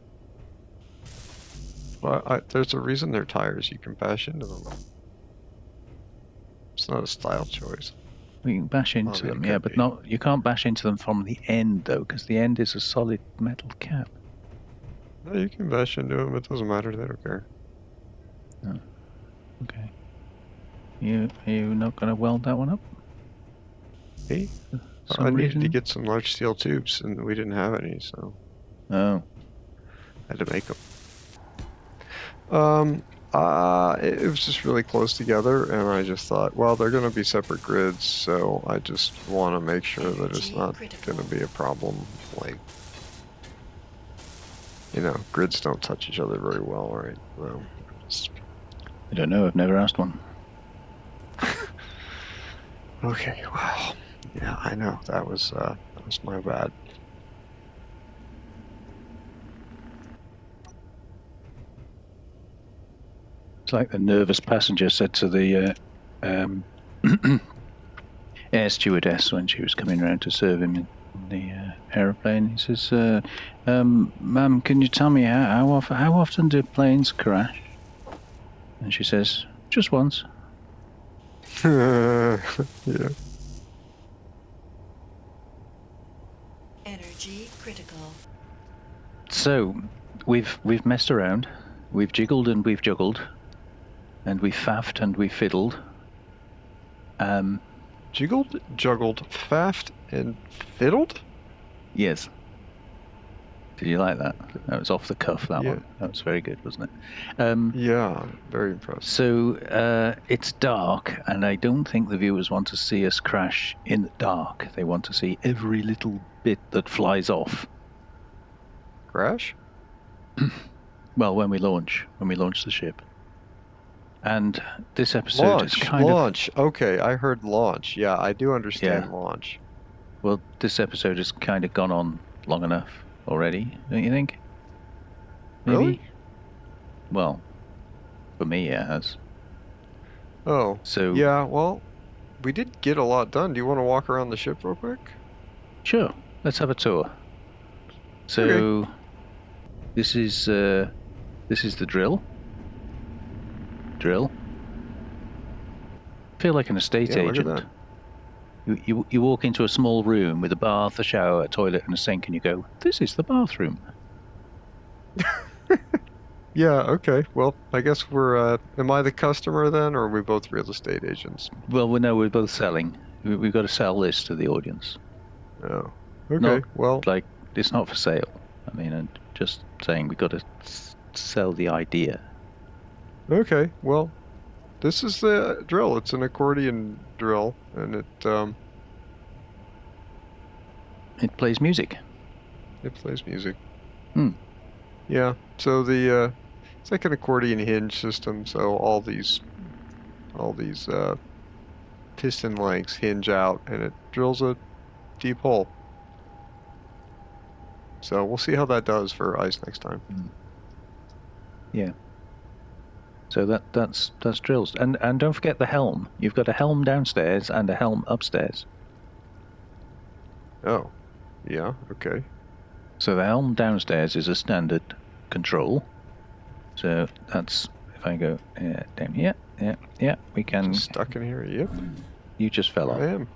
Well, there's a reason they're tires. You can bash into them. It's not a style choice.
We can bash into
it
them,
could
yeah, but
be.
not. You can't bash into them from the end though, because the end is a solid metal cap.
No, you can bash into them. It doesn't matter. They don't care.
Okay. Are you not going to weld that one up?
Hey,
Some
I needed
reason?
to get some large steel tubes, and we didn't have any, so
Oh,
I had to make them. It was just really close together, and I just thought, well, they're going to be separate grids, so I just want to make sure that it's not going to be a problem. Like, you know, grids don't touch each other very well, right? Well,
I don't know. I've never asked one.
okay, well, yeah, I know that was my bad.
It's like the nervous passenger said to the air stewardess when she was coming around to serve him in the aeroplane. He says, "Ma'am, can you tell me how often do planes crash?" And she says, "Just once."
Yeah.
Energy critical.
So we've messed around, we've jiggled and we've juggled, and we've faffed and we've fiddled.
Jiggled, juggled, faffed, and fiddled?
Yes. Did you like that? That was off the cuff, that
Yeah.
one. That was very good, wasn't it?
Yeah, very impressive.
So it's dark, and I don't think the viewers want to see us crash in the dark. They want to see every little bit that flies off.
Crash?
Well, when we launch the ship. And this episode is kind
Launch. Okay, I heard launch. Yeah, I do understand
Yeah.
launch.
Well, this episode has kind of gone on long enough already, don't you think? Maybe?
Really?
Well, for me it has.
Oh.
So
Yeah, well, we did get a lot done. Do you want to walk around the ship real quick?
Sure, let's have a tour. So this is the drill. Drill. Feel like an estate
Yeah, look at
agent. You walk into a small room with a bath, a shower, a toilet, and a sink, and you go, "This is the bathroom."
Yeah, okay. Well, I guess we're, am I the customer then, or are we both real estate agents?
Well, we know we're both selling. We've got to sell this to the audience.
Oh. Okay,
Not
well,
like it's not for sale. I mean, I'm just saying we've got to sell the idea.
okay, well, this is the drill. It's an accordion drill, and it
plays music.
It plays music.
Hmm.
Yeah, so the it's like an accordion hinge system, so all these piston lengths hinge out and it drills a deep hole. So we'll see how that does for ice next time.
Yeah. So that's drills. And don't forget the helm. You've got a helm downstairs and a helm upstairs.
Oh. Yeah, okay.
So the helm downstairs is a standard control. So that's, if I go down here, yeah, we can...
Just stuck in here, yep.
You just fell
I
off.
am.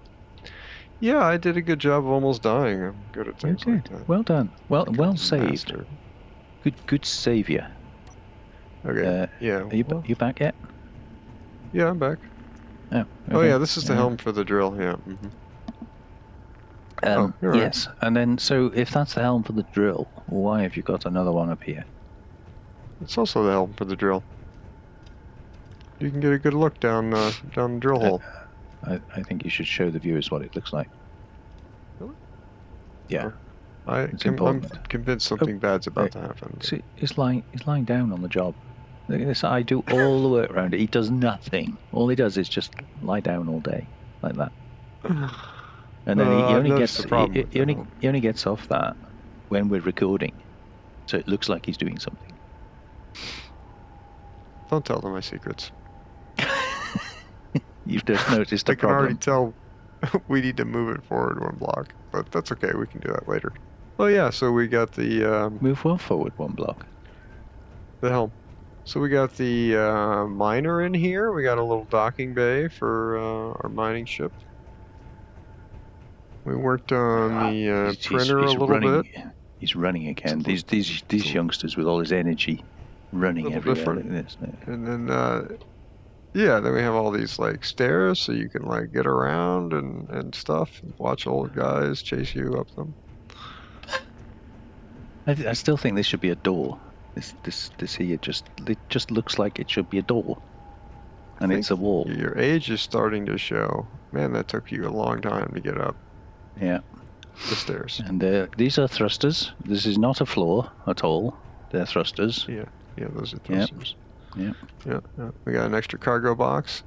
Yeah, I did a good job of almost dying. I'm good at things like that.
Well done. Well saved.
Master.
Good saviour.
Okay, yeah.
Are you back yet?
Yeah, I'm back.
Oh, okay.
Oh yeah, this is the helm for the drill, yeah. Mm-hmm. You're right.
Yes, and then so if that's the helm for the drill, why have you got another one up here?
It's also the helm for the drill. You can get a good look down the drill hole.
I think you should show the viewers what it looks like.
Really?
Yeah.
I'm convinced something bad's about to happen.
See, he's lying down on the job. Look at this. I do all the work around it. He does nothing. All he does is just lie down all day like that. And then he only gets off that when we're recording, so it looks like he's doing something.
Don't tell them my secrets.
You've just noticed a
I can already
problem.
tell we need to move it forward one block, but that's okay. We can do that later. Oh yeah, so we got the
Move well forward one block.
the helm. So we got the miner in here. We got a little docking bay for our mining ship. We worked on the printer a little bit.
He's running again. These youngsters with all his energy running everywhere.
Different.
Like this.
And then yeah, then we have all these like stairs so you can like get around and stuff. Watch old guys chase you up them.
I still think this should be a door. This here just looks like it should be a door, and it's a wall.
Your age is starting to show. Man, that took you a long time to get up
Yeah.
the stairs.
And these are thrusters. This is not a floor at all. They're thrusters.
Yeah, those are thrusters.
Yep.
Yeah. We got an extra cargo box.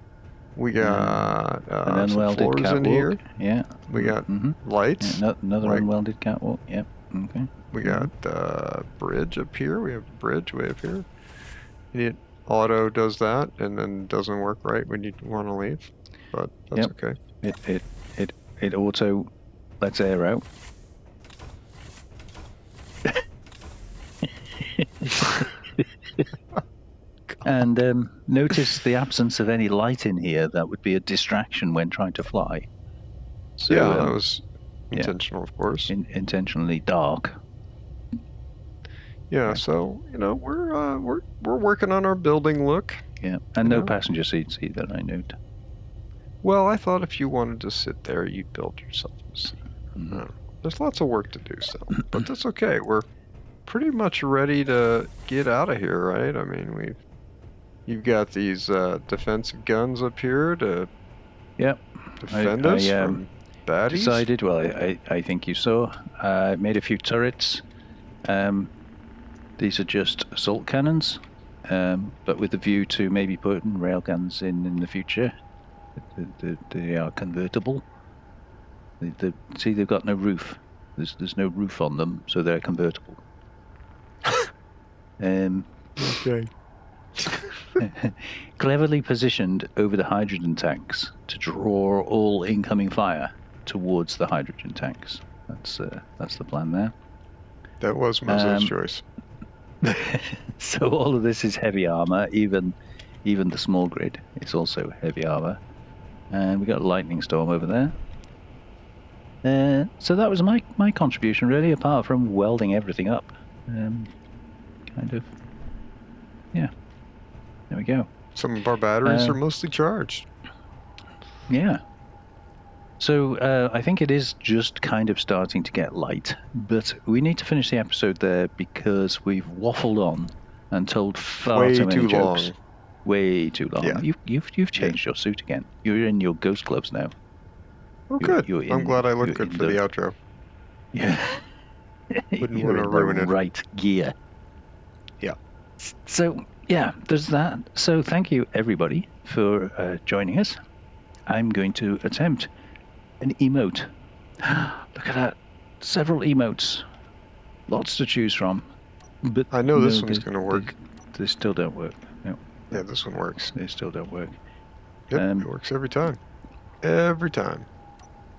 We got
An
some
unwelded
floors
catwalk.
in here.
Yeah.
We got lights.
Yeah, another
Like-
unwelded catwalk. Yep. Okay.
We got bridge up here. We have a bridge way up here. You need auto does that and then doesn't work right when you want to leave. But that's
Yep.
okay.
It auto lets air out. And notice the absence of any light in here. That would be a distraction when trying to fly. So,
Yeah, that was intentional, of course.
Intentionally dark.
Yeah, so we're working on our building look.
Yeah, and no passenger seats either, I note.
Well, I thought if you wanted to sit there, you'd build yourself a seat. There's lots of work to do still, but that's okay. We're pretty much ready to get out of here, right? I mean, you've got these defensive guns up here to defend us from baddies.
Decided. Well, I think you saw. I made a few turrets. These are just assault cannons, but with a view to maybe putting railguns in the future. They are convertible. See, they've got no roof. There's no roof on them, so they're convertible.
Okay.
Cleverly positioned over the hydrogen tanks to draw all incoming fire towards the hydrogen tanks. That's the plan there.
That was Mozo's choice.
So all of this is heavy armor. Even the small grid is also heavy armor. And we got a lightning storm over there. So that was my contribution, really, apart from welding everything up. Kind of. Yeah. There we go.
Some of our batteries are mostly charged.
Yeah. So I think it is just kind of starting to get light, but we need to finish the episode there because we've waffled on and told far too many jokes. Way too long.
Yeah.
You've changed your suit again. You're in your ghost gloves now.
Oh, good. I'm glad I look good for the outro.
Yeah.
Wouldn't want to ruin it.
Right gear.
Yeah.
So yeah, there's that. So thank you everybody for joining us. I'm going to attempt an emote. Look at that. Several emotes. Lots to choose from. But
I know this one's going to work.
They still don't work. No.
Yeah, this one works.
They still don't work.
Yep, it works every time. Every time.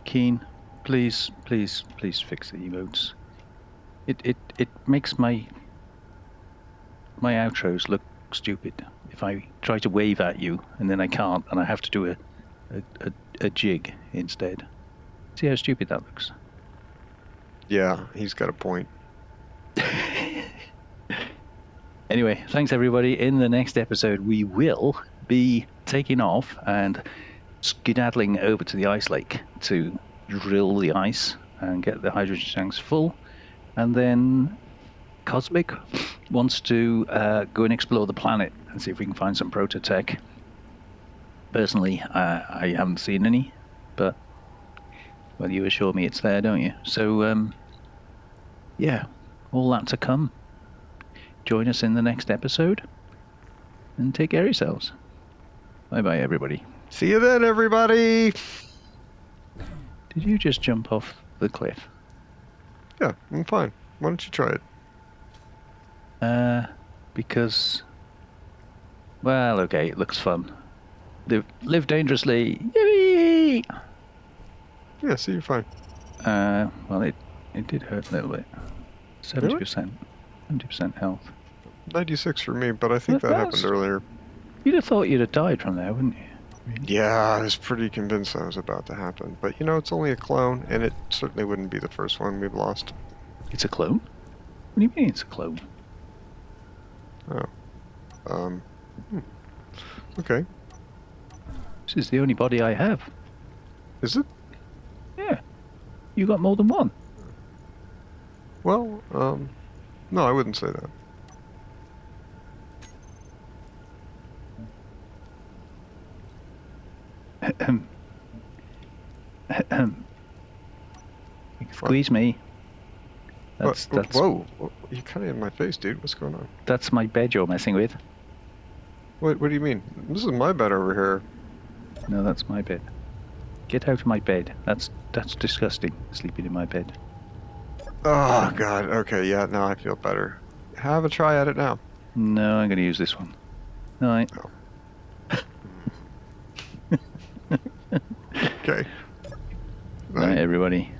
Keen, please fix the emotes. It makes my outros look stupid. If I try to wave at you and then I can't and I have to do a jig instead. See how stupid that looks?
Yeah, he's got a point.
Anyway, thanks everybody. In the next episode, we will be taking off and skedaddling over to the ice lake to drill the ice and get the hydrogen tanks full. And then Cosmic wants to go and explore the planet and see if we can find some ProtoTech. Personally, I haven't seen any, but well, you assure me it's there, don't you? So, yeah, all that to come. Join us in the next episode, and take care of yourselves. Bye-bye, everybody.
See you then, everybody!
Did you just jump off the cliff?
Yeah, I'm fine. Why don't you try it?
Because... Well, okay, it looks fun. Live dangerously. Yippee!
Yeah, see, you're fine.
Well, it did hurt a little bit. 70%. 70% health.
96 for me, but I think that happened earlier.
You'd have thought you'd have died from there, wouldn't you?
Yeah, I was pretty convinced that was about to happen. But, it's only a clone, and it certainly wouldn't be the first one we've lost.
It's a clone? What do you mean it's a clone?
Oh. Okay.
This is the only body I have.
Is it?
Yeah. You got more than one.
Well, no, I wouldn't say that.
Squeeze me. That's
Whoa, you're kind of in my face, dude. What's going on?
That's my bed you're messing with.
What do you mean? This is my bed over here.
No, that's my bed. Get out of my bed. That's disgusting, sleeping in my bed.
Oh, God. Okay, yeah, now I feel better. Have a try at it now.
No, I'm going to use this one. Night.
Okay.
Night, everybody.